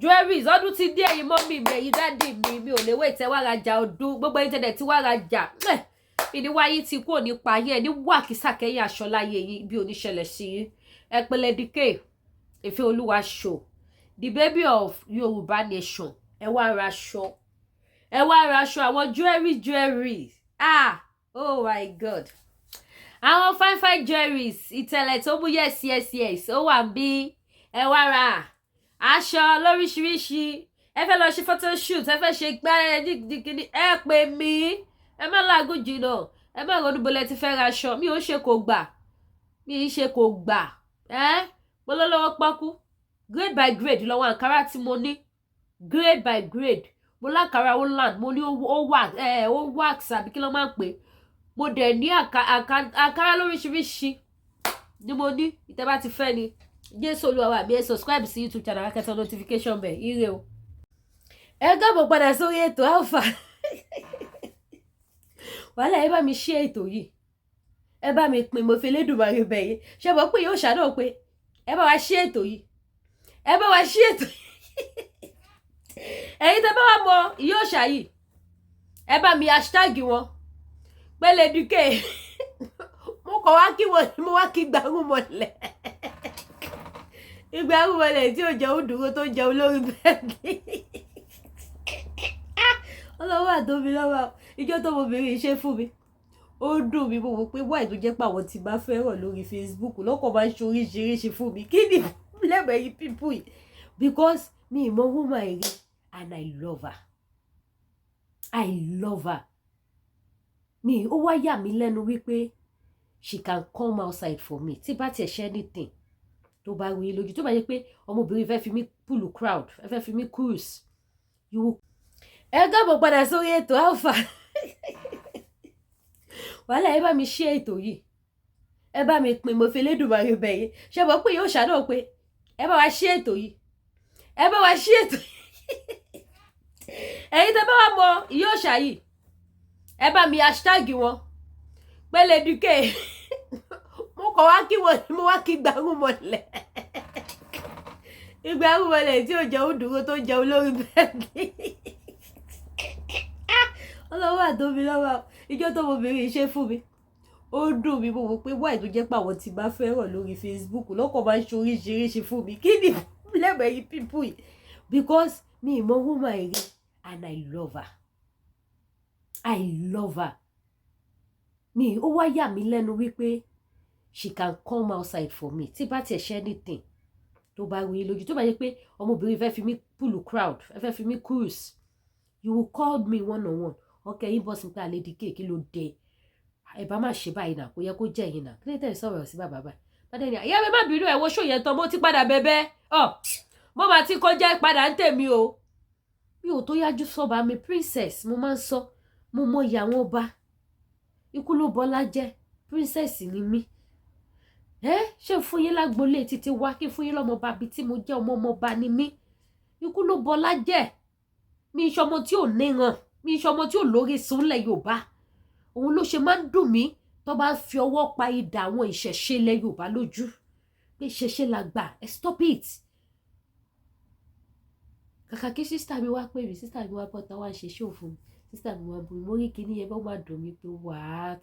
jewelries ọdún ti dé ẹ̀yin mọ́mì mi ẹ̀yin dáàdì mi ò lè wait ẹ wá rajà ọdún gbogbo internet ti wá rajà ìníwáyé ti kúrò nípa ayé ẹ ní wàkísà kẹ́yìn aṣọ láyé yìí bí oníṣẹ̀lẹ̀ sí yín ẹ pé Lady K Ìfẹ́ Olúwa show the baby of Yorùbá nation ẹ wá ra aṣọ àwọn jewelries oh my god àwọn fine jewelries ìtẹ̀lẹ̀ tó mú yes ó wà ń bí ẹ wá ra aṣọ lóríṣiríṣi ẹ fẹ́ lọ ṣe photoshoot ẹ fẹ́ ṣe gbáyẹdìkìní ẹ pè mí ẹ má làágùn jìnnà ẹ má ronú bolẹ̀ ti fẹ́ ra aṣọ mi ń ṣe kò gbà mo lọ́wọ́ pọ́kú grade by grade lọ́wọ́ àǹkárá tí mo ní grade by grade mo láǹkárá Holland mo ní ó wax àbí kí ló máa ń pè mo dẹ̀ ní àǹkárá lóríṣiríṣi ni mo ní ìtẹ́ bá ti fẹ́ ni Jésù Olúwa wa bí ẹ subscribe sí YouTube channel akẹ́tọ̀ notification bell ire o. Ẹ káàbọ̀ padà sórí ètò Alpha wàhálà ẹ bá mi share ètò yìí ẹ bá mi pín mo fi Elédùmarè bẹ̀ yín ṣe mọ̀ pé yóò ṣàdọ̀ pé ẹ bá wa share ètò yìí ẹ bá wa share ètò yìí ẹ̀yin tẹ́ bá wà mọ yóò ṣàyí ẹ bá mi hashtag wọn pẹ̀lẹ́ dúkẹ́ mo kọ̀ wá kí wọn mo wá kí gbàrún mọ́lẹ̀ ìgbàrún mọ́lẹ̀ tí ò jẹun dúró tó jẹun lórí bẹ́ẹ̀ni ọlọ́wọ́ àtòmí lọ́wọ́ ìjọ tó mo bèrè iṣẹ́ fún mi ó dùn mí mo wò pé wáì tó jẹ́ pé àwọn tí bá fẹ́ràn lórí Facebook lọ́kọ̀ máa ń ṣe oríṣiríṣi fún mi kí ni lẹ́bẹ̀ẹ́ yìí pípù yìí because mi ìmọ̀ woman rí and I love her mi ó wá yà mí lẹ́nu wípé she can come outside for me tí bá tiẹ̀ ṣe anything tó bá rí lójú tó bá yẹ pé ọmọbìnrin fẹ́ fi mí pull crowd fẹ́ fi mí cruise ẹ káàbọ̀ padà sórí ètò Alpha wàhálà ẹ bá mi share ètò yìí ẹ bá mi pín mo fi Elédùmarè bẹ̀ yín ṣe mọ̀ pé yóò ṣàdọ̀ pé ẹ bá wa share ètò yìí ẹ bá wa share ètò yìí ẹ̀yin tẹ́ bá wà mọ yóò ṣàyí ẹ bá mi hashtag wọn pẹ̀lẹ́ dúkẹ́ mo kọ̀ wá kí wọn mo wá kí gbàrún mọ́lẹ̀ ìgbàrún mọ́lẹ̀ tí ò jẹun dúró tó jẹun lórí bẹ́ẹ̀ni ọlọ́wọ́ àtòmí lọ́wọ́ ìjọ tó mo bèrè iṣẹ́ fún mi ó dùn mí mo wò pé wáì tó jẹ́ pé àwọn tí bá fẹ́ràn lórí Facebook lọ́kọ̀ máa ń ṣe oríṣiríṣi fún mi kí ni lẹ́bẹ̀ẹ́ yìí pípù yìí because mi ìmọ̀ woman rí and I love her mi ó wá yà mí lẹ́nu wípé she can come outside for me tí bá tiẹ̀ ṣe anything tó bá rí lójú tó bá yẹ pé ọmọbìnrin fẹ́ fi mí pull crowd fẹ́ fi mí cruise you will call me one on one okay inbox mi pé Lady K kí ló dé ẹ bá má ṣe báyìí náà kò yẹ kó jẹ́ yín náà kí ló tẹ̀ sọ̀rọ̀ sí bàbá báyìí bàdé ni ìyá mi má bínú ẹ̀ wo ṣó yẹn tán mo ti padà bẹ̀bẹ̀ mo máa ti kọjá ìpadà ń tèmi o mi ò tó yájú sọ́ba mi princess mo máa ń sọ mo mọ ìyá wọn ọba ikú ló bọ́lá jẹ́ princess ni mí ṣé fún yín lágbolé títí wá kí fún yín lọ́mọba bíi tí mo jẹ́ ọmọọba ni mí ikú ló bọ́lá jẹ́ mi ìṣọmọ tí ò níran mi ìṣọmọ tí ò lórí súnlẹ̀ Yorùbá òun ló ṣe máa ń dùn mí tó bá fi ọwọ́ pa idà àwọn ìṣẹ̀ṣe ilẹ̀ Yorùbá lójú pé ìṣẹ̀ṣe la gbà stop it kàkà kí sísítà mi wá pè mí sísítà mi wá bọ́ta wá ṣe ṣó fún mi sísítà mi wá bù mí mo rí kíní yẹn bá máa dùn mí pé what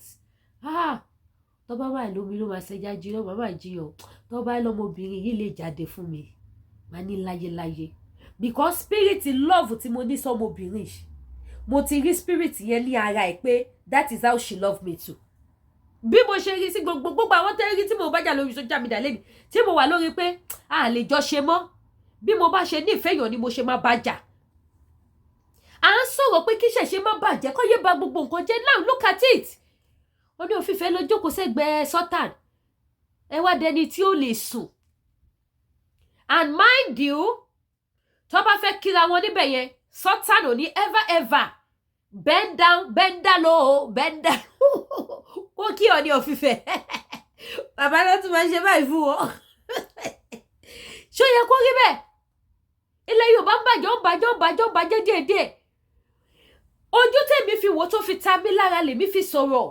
tó bá wà lómi ló máa ṣẹjá jiyàn màmá jiyàn tó bá lọmọbìnrin yìí lè jáde fún mi máa ní láyéláyé because spirit love tí mo ní sọmọbìnrin mo ti rí spirit yẹn ní ara ẹ̀ pé that is how she love me too bí mo ṣe rí sí gbogbo àwọn tẹ́ rí tí mo bá jà lórí social media lẹ́nu tí mo wà lórí pé a lè jọ ṣe mọ́ bí mo bá ṣe nífẹ̀ẹ́ yàn ni mo ṣe máa bá jà à ń sọ̀rọ̀ pé kí ṣẹ̀ṣẹ̀ má bàjẹ́ kó yé ba gbogbo nǹkan jẹ́ now look at it ó ní òfìfẹ́ lọ jókòó sẹ́gbẹ̀ẹ́ Sultan ẹ wá dẹni tí ó lè sùn and mind you tó bá fẹ́ kíra wọn níbẹ̀ yẹn Sultan ò ní ever bend down ó kí ọ ní òfìfẹ́ bàbá ló tún máa ṣe báyìí fún wọn ṣó yẹ kó rí bẹ́ẹ̀ ilẹ̀ Yorùbá ń bàjẹ́ díẹ̀díẹ̀ ojú tèmi fi wò tó fi ta mí lára lèmi fi sọ̀rọ̀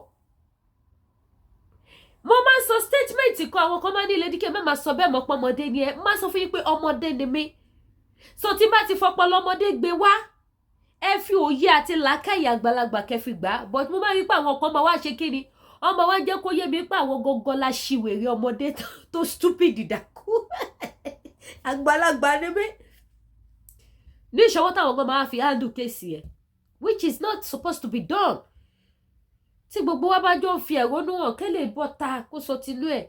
mo máa ń sọ statement kan àwọn kan máa ní Lady K má máa sọ bẹ́ẹ̀ mọ́ pé ọmọdé ni ẹ má sọ fún yín pé ọmọdé ni mí so tí bá ti fọpọlọ ọmọdé gbé wá ẹ fi òye àti làákàyè àgbàlagbà kẹfì gbà but mo máa rí pé àwọn kan máa wá ṣe kíni ọmọ wa jẹ́ kó yé mi pé àwọn gọgọ la ṣìwèrè ọmọdé tó stupid dàkú àgbàlagbà ni mí ní ìṣọwọ́ táwọn ọgbọ́n máa fi handle kéèsì ẹ̀ which is not supposed to be done tí gbogbo wa bá jọ fi ẹ̀rọnú hàn kẹ́lẹ̀ bọ́ta kó sọ tinú ẹ̀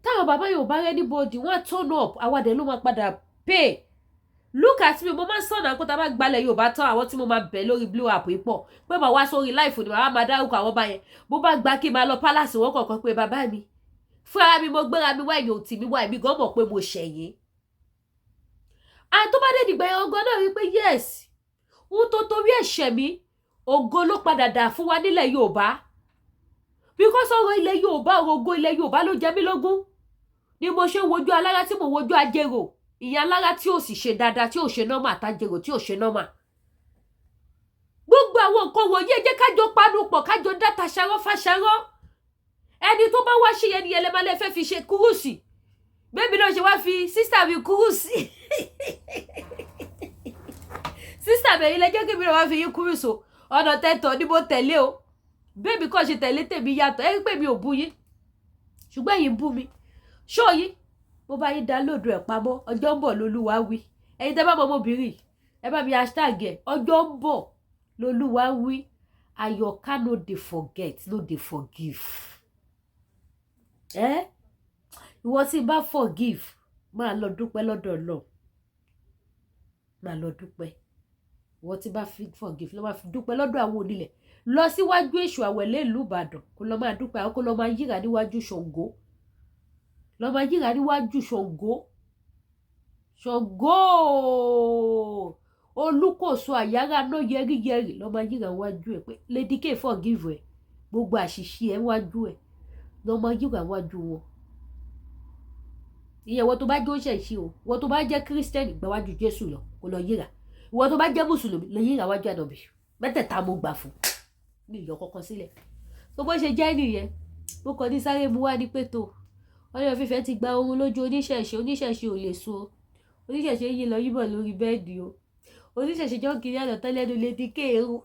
táwọn bàbá yóò bá rẹ́ níbọ̀dì wọ́n á turn up àwàdẹ ló máa padà pay look at me mo máa ń sọ̀nà kó tá a bá gbalẹ̀ Yorùbá tán àwọn tí mo máa bẹ̀ lórí blue app pọ̀ pé màá wá sórí láìfò ni màá máa dárúkọ àwọn bá yẹn bó bá gba kí n máa lọ palace wọn kọ̀ọ̀kan pé bàbá mi fúnra mi mo gbéra mi wá ẹ̀yìn òtì mi wá ẹ̀mí gan mọ̀ pé mo ṣẹ̀yìn and tó bá dé dìgbà yẹn ọgọ́ náà rí pé yes ohun tó torí ẹ̀ṣẹ̀ mi ògo ló padà dà fún wa nílẹ̀ Yorùbá because ọ̀rọ̀ ilẹ̀ Yorùbá ọ̀rọ̀ ògo ilẹ̀ Yorùbá ló jẹ mí lógún ni mo ṣe ń wojú alára tí mo wojú ajérò ìyẹn alára tí ò sì ṣe dáadáa tí ò ṣe nọ́mà àtàjèrò tí ò ṣe nọ́mà gbogbo àwọn nǹkan wọ̀nyí ẹ jẹ́ kájọ panupọ̀ kájọ dáta ṣarọ́ fàṣarọ́ ẹni tó bá wá ṣe yẹn ni ẹlẹ́mọ̀lẹ́ fẹ́ fi ṣe kúrúùsì bébí náà ṣe wá fi sísà mi kúrúùsì sísà mi ilé jẹ́ kí mi náà wá fi yín kúrúùsì o ọ̀nà tẹ́tọ̀ ni mo tẹ̀lé o bébí kọ́ ṣe tẹ̀lé tèmi yàtọ̀ ẹ rí pé mi ò bú yín ṣùgbọ́n ẹ̀yin bú mi ṣó yín mo bá yín download ẹ̀ pamọ́ ọjọ́ ń bọ̀ lolúwa wí ẹ̀yin tẹ́ bá mọ ọmọbìnrin ẹ bá mi hashtag ẹ̀ ọjọ́ ń bọ̀ lolúwa wí Àyọ̀ká no dey forget no dey forgive ìwọ tí bá forgive máa lọ dúpẹ́ lọ́dọ̀ Ọlọ́run máa lọ dúpẹ́ ìwọ tí bá forgive lọ máa dúpẹ́ lọ́dọ̀ àwọn onílẹ̀ lọ síwájú èṣù àwẹ̀lẹ́ ìlú Ìbàdàn kó lọ máa dúpẹ́ àwọn kó lọ máa yíra níwájú Ṣàngó lọ máa yíra níwájú Ṣàngó Olúkòso àyàrá náà yẹríyẹrí lọ máa yíra wájú ẹ pé Lady K forgive ẹ gbogbo àṣìṣe ẹ wájú ẹ lọ máa yíra wájú wọn ìyẹn ìwọ tó bá jẹ́ òṣèṣì o ìwọ tó bá jẹ́ kírísítẹ́nì gbà wájú Jésù lọ kó lọ yíra ìwọ tó bá jẹ́ mùsùlùmí lọ yíra wájú ànàbì mẹ́tẹ̀ẹ̀ta mo gbà fún mi ìyọ kọ́kọ́ sílẹ̀ tó bó ṣe jẹ́ nìyẹn mo kàn ní sáré mu wá ní pẹ̀tọ́ Ọ̀yọ́ fífẹ́ ti gba ohun lójú oníṣẹ̀ṣe ò lè sùn o oníṣẹ̀ṣe yìí lọ yíbọ̀ lórí bẹ́ẹ̀dì o oníṣẹ̀ṣe jọ́ kiri àná tẹ́lẹ́nu Lady K eru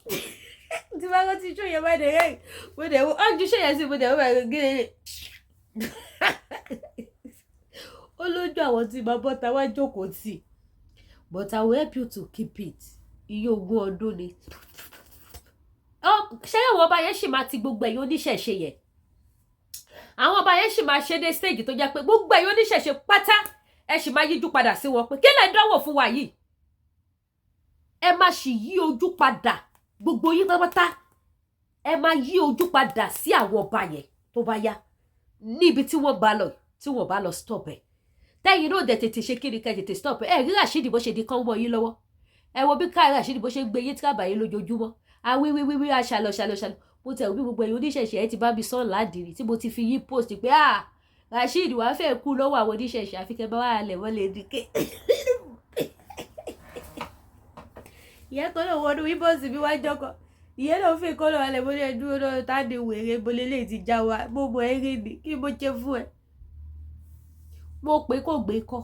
tí bá rántí ṣó yẹn bá dé rẹ̀ mo dẹ̀ wọ́n ọjọ́ ṣe yẹn sí mo dẹ̀ wọ́n bá gẹ́gẹ́ ó lójú àwọn tí máa bọ́ta wá jókòó tì but I will help you to keep it iye ogún ọdún ni ṣé àwọn ọba yẹn ṣì máa ti gbogbo ẹ̀yin oníṣẹ̀ṣe yẹn àwọn ọba yẹn ṣì máa ṣe dé stage tó jẹ́ pé gbogbo ẹ̀yin oníṣẹ̀ṣe pátá ẹ ṣì máa yíjú padà sí wọn pé kí lẹ dánwò fún wa yìí ẹ má ṣì yí ojú padà gbogbo yín pátápátá ẹ má yí ojú padà sí àwọn ọba yẹn tó bá yá níbi tí wọ́n bá lọ stop ẹ̀ tẹ́yìn náà dẹ̀ tètè ṣe kíni kẹ́ tètè stop ẹ̀ rí Rashidi bó ṣe di kán wọ́ yín lọ́wọ́ ẹ wo bí káà Rashidi bó ṣe gbé yín tírábà yín lójoojúmọ́ awíwíwíwí aṣàlọ̀ mo tẹ̀ wí gbogbo ẹ̀yin oníṣẹ̀ṣe ẹ ti bá mi sọ́ọ̀n ládìrí tí mo ti fi yí post pé Rashidi wàá fẹ́ kú lọ́wọ́ àwọn oníṣẹ̀ṣe àfikẹ́ bá wà lẹ̀ wọ́n lè dìke ìyẹn kan náà wọnú wíbọ̀sì mi wájọ́ kan ìyẹn náà fi kọ́ lọ́wọ́ lẹ̀ mo lè dúró lọ́wọ́ táde wèrè mo lè lè ti já wa gbogbo ẹ̀rín ni kí mo ṣe fún ẹ mo pé kò gbé kọ́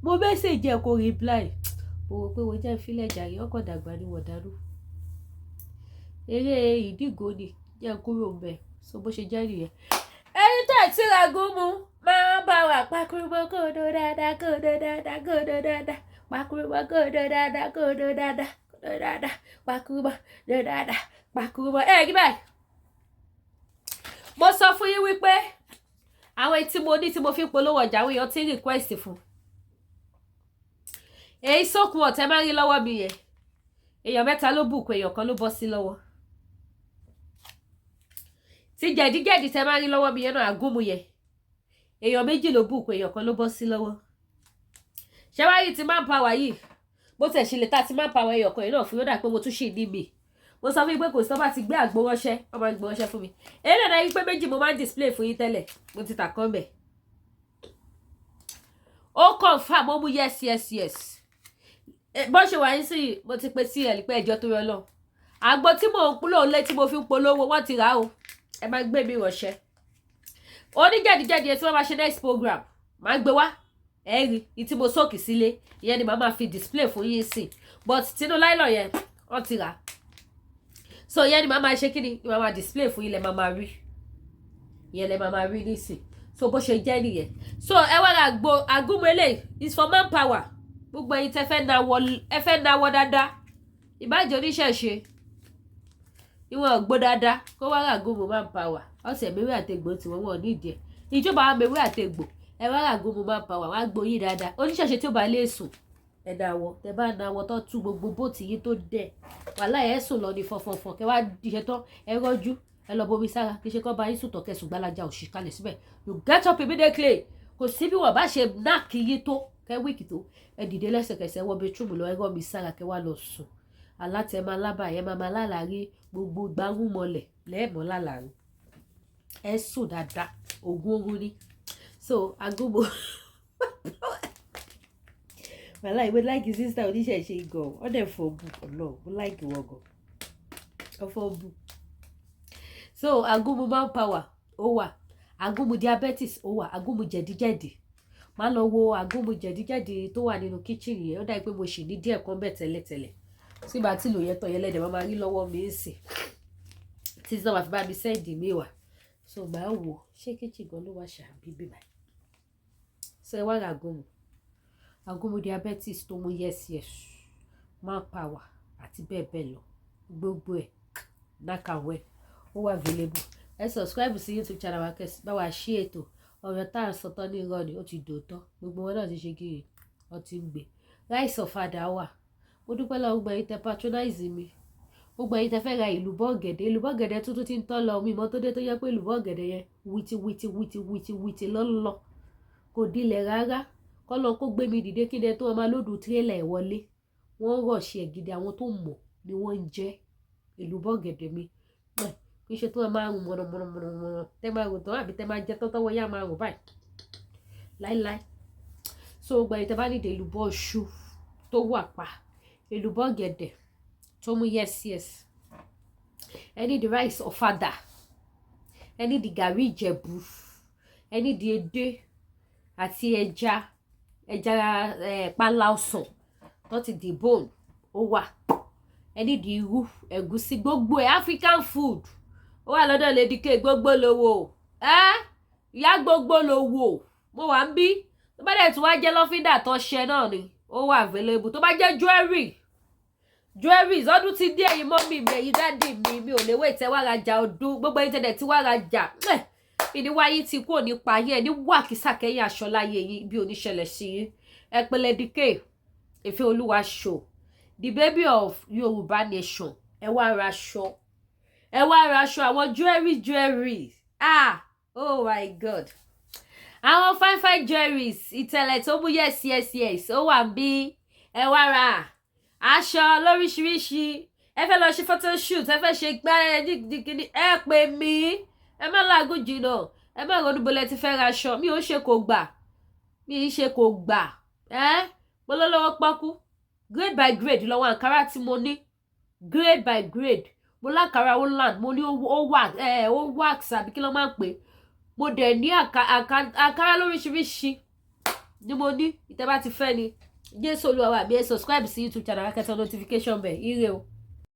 mo mẹ́sẹ̀jì ẹ̀ kò reply mo rò pé mo jẹ́ ìfilẹ̀ jàre ọkọ̀ dàgbà ni wọ́n dàrú eré ìdígò ni jẹ́ kúrò mbẹ̀ so bó ṣe jẹ́ nìyẹn ẹni tó ti ra gúnmu máa bá wa pàkúrúmọ́ kóòdó dáadáa kóòdó dáadáa kóòdó dáadáa pàkúrúmọ́ kóòdó dáadáa kóòdó dáadáa kóòdó dáadáa pàkúrúmọ́ dáadáa pàkúrúmọ́ kí báyìí mo sọ fún yín wípé àwọn tí mo ní tí mo fi polówó ọjà àwọn èèyàn ti ń request fún èyí sókun ọ̀tẹ́ máa ń rí lọ́wọ́ mi yẹn èèyàn 3 ló bùkún èèyàn kan ló bọ́ sí lọ́wọ́ tí jẹ̀díjẹ̀dí tẹ́ máa ń rí lọ́wọ́ mi yẹn náà àgúnmu yẹn èèyàn 2 ló bùkún èèyàn kan ló bọ́ sí lọ́wọ́ ṣé wáyé ti máa ń pa wá yìí bó tẹ̀ ṣe lè ta ti máa ń pa wá èèyàn kan yìí náà fún yóò dà pé mo tún ṣì ní mi mo sọ fún yín pé kò sí ọba ti gbé àgbo ránṣẹ́ wọ́n máa ń gbé ránṣẹ́ fún mi èyí náà dáa yín pé 2 mo máa ń display fún yín tẹ́lẹ̀ mo ti tà kán bẹ̀ ó confirm mo mú yes bó ṣe wà yín sí mo ti pe CL pé ẹjọ́ tó yọ lọ àgbo tí mo ń polówó lé tí mo fi ń polówó wọ́n ti rà á o ẹ máa gbé mi ránṣẹ́ oníjẹ̀díjẹ̀dí tí wọ́n máa ṣe next program máa gbé wá ẹ rí i tí mo sókì sílé ìyẹn ni màá máa fi display fún yín sí but tinú láìlọ yẹn wọ́n ti rà á so ìyẹn ni màá máa ṣe kí ni màá máa display fún yín lẹ máa máa rí ìyẹn lẹ máa máa rí nísìn so bó ṣe jẹ́ nìyẹn so ẹ wá ra àgúnmu eléyìí is for manpower gbogbo ẹ̀yin tẹ́ fẹ́ náwó dáadáa ìbájọ́ oníṣẹ̀ṣe ìwọ̀n ògbó dáadáa kó wá ra àgúnmu manpower ọ̀sẹ̀ mẹ́wẹ́ àtẹ̀gbò tí wọ́n ní ìdí ẹ̀ ìjọba wa mẹ́wẹ́ àtẹ̀gbò ẹ wá ra àgúnmu manpower wá gbóyìn dáadáa oníṣẹ̀ṣe tí ó bá lè sùn ẹ dáwọ́ tẹ bá náwó tó tú gbogbo bóòtì yìí tó dẹ̀ wàhálà ẹ̀ sùn lọ ní fọ̀fọ̀fọ̀ kẹ wá dìṣẹ́ tán ẹ rọ́jú ẹ lọ bomi sára kí ṣe kọ́ bá yín sùn tọ̀ kẹsùn gbalaja òṣì kalẹ̀ síbẹ̀ you get up immediately kò sí bí wọ́n bá ṣe náà kí yín tó kẹ́ wíìkì tó ẹ dìde lẹ́sẹ̀kẹsẹ̀ wọ bedroom lọ ẹ rọ́ mi sára kẹ́ wá lọ sùn alátẹ̀mọ́ alábà yẹn máa lálàrí gbogbo gbárùn mọ́lẹ̀ lẹ́ẹ̀mọ́ lálàrí ẹ sùn dáadáa ògùn oorun ni so agúnmo wàhálà ìwé láìkì sísá oníṣẹ̀ṣe gan ọ́ dẹ̀ fọ́ bù ọ̀nà ó láìkì wọ́n gan ọ fọ́ bù so agúnmo manpower ó wà agúnmu diabetes ó wà agúnmu jẹ̀díjẹ̀dí máa lọ wo agúnmu jẹ̀díjẹ̀dí tó wà nínú kitchen yẹn ó dà pé mo ṣì ní díẹ̀ kan bẹ́ẹ̀ tẹ́lẹ̀tẹ́lẹ̀ sígbà tí lò yẹn tán yẹn lẹ́dẹ̀ máa rí lọ́wọ́ mi ń sìn títí náà máa fi bá mi sẹ́ǹdì mi wà so máa wò ṣé kitchen gan ló wà ṣàbí bíbá so ẹ wá ra agúnmu diabetes tó mú yes manpower àti bẹ́ẹ̀ bẹ́ẹ̀ lọ gbogbo ẹ̀ nákàwẹ́ ó wà available ẹ subscribe sí YouTube channel wa kẹsì bá wa ṣí ètò ọ̀rọ̀ tá à ń sọtọ́ ní irọ́ ni ó ti dòótọ́ gbogbo wọn náà ti ṣe kiri ọ ti ń gbé rice ọ̀fadà wà mo dúpẹ́ lọ́wọ́ gbogbo ẹ̀yin tẹ patronize mi gbogbo ẹ̀yin tẹ fẹ́ ra ìlú bọ́ọ̀gẹ̀dẹ̀ tuntun ti ń tọ́ lọ mi mọ́ tó dé tó yẹ pé ìlú bọ́ọ̀gẹ̀dẹ̀ yẹn wìtì lọ́lọ́ kò dilẹ̀ rárá kọ́ lọ kó gbé mi dìde kí ni tó máa lódù tírélà ẹ̀ wọlé wọ́n rọ̀ ṣe ẹ̀gidi àwọn tó mọ̀ ni wọ́n ń jẹ́ ìlú bọ́ọ̀gẹ̀dẹ̀ mi kì í ṣe tó máa rùn mọ̀nàmọ̀nà tẹ́ máa rùn tán àbí tẹ́ máa jẹ tọ́tọ́wọ́ yá máa rùn báyìí láíláí so gba ìtẹ́ bá nídìí èlùbọ́ iṣu tó wà pa èlùbọ́ gẹ̀dẹ̀ tó mú yes ẹ ní di rice ọ̀fadà ẹ ní di gàrí ìjẹ̀bú ẹ ní di edé àti ẹja pálá ọsàn tó ti di bone ó wà ẹ ní di irú ẹ̀gúsí gbogbo ẹ̀ African food ó wà lọ́dọ̀ Lady K gbogbo lówó ìyá gbogbo lówó mo wà ń bí tó bá dẹ̀ tún wá jẹ́ lọ́fíńdà tó ṣẹ náà ni ó wà available tó bá jẹ́ jewelries ọdún ti dé ẹ̀yin mọ́mì mi ẹ̀yin dáàdì mi ò lè wé ìtẹ́ wá rajà ọdún gbogbo internet tí wá rajà ìníwáyé ti kúrò nípa ayé ẹ̀ ní wàkísàkẹ́yìn aṣọ láyé yìí bí oníṣẹ̀lẹ̀ sí yín ẹ pé Lady K Ìfẹ́ Olúwa show the baby of Yorùbá nation ẹ wá ra aṣọ àwọn jewelries oh my god àwọn fine jewelries ìtẹ̀lẹ̀ tó mú yes ó wà ń bí ẹ wá ra aṣọ lóríṣiríṣi ẹ fẹ́ lọ ṣe photoshoot ẹ fẹ́ ṣe gbẹ́rẹ́ ẹ pè mí ẹ má láàgùn jìnnà ẹ má ronú bolẹ̀ ti fẹ́ ra aṣọ mi ò ṣe kò gbà mo lọ́wọ́ pákú grade by grade lọ́wọ́ àǹkárá tí mo ní grade by grade mo láǹkárá Holland mo ní ó wax àbí kí ló máa ń pè mo dẹ̀ ní àǹkárá lóríṣiríṣi ni mo ní ìtẹ́ bá ti fẹ́ ni Jésù Olúwa wa mi ẹ subscribe sí YouTube channel akẹ́tọ̀ notification bell ire o.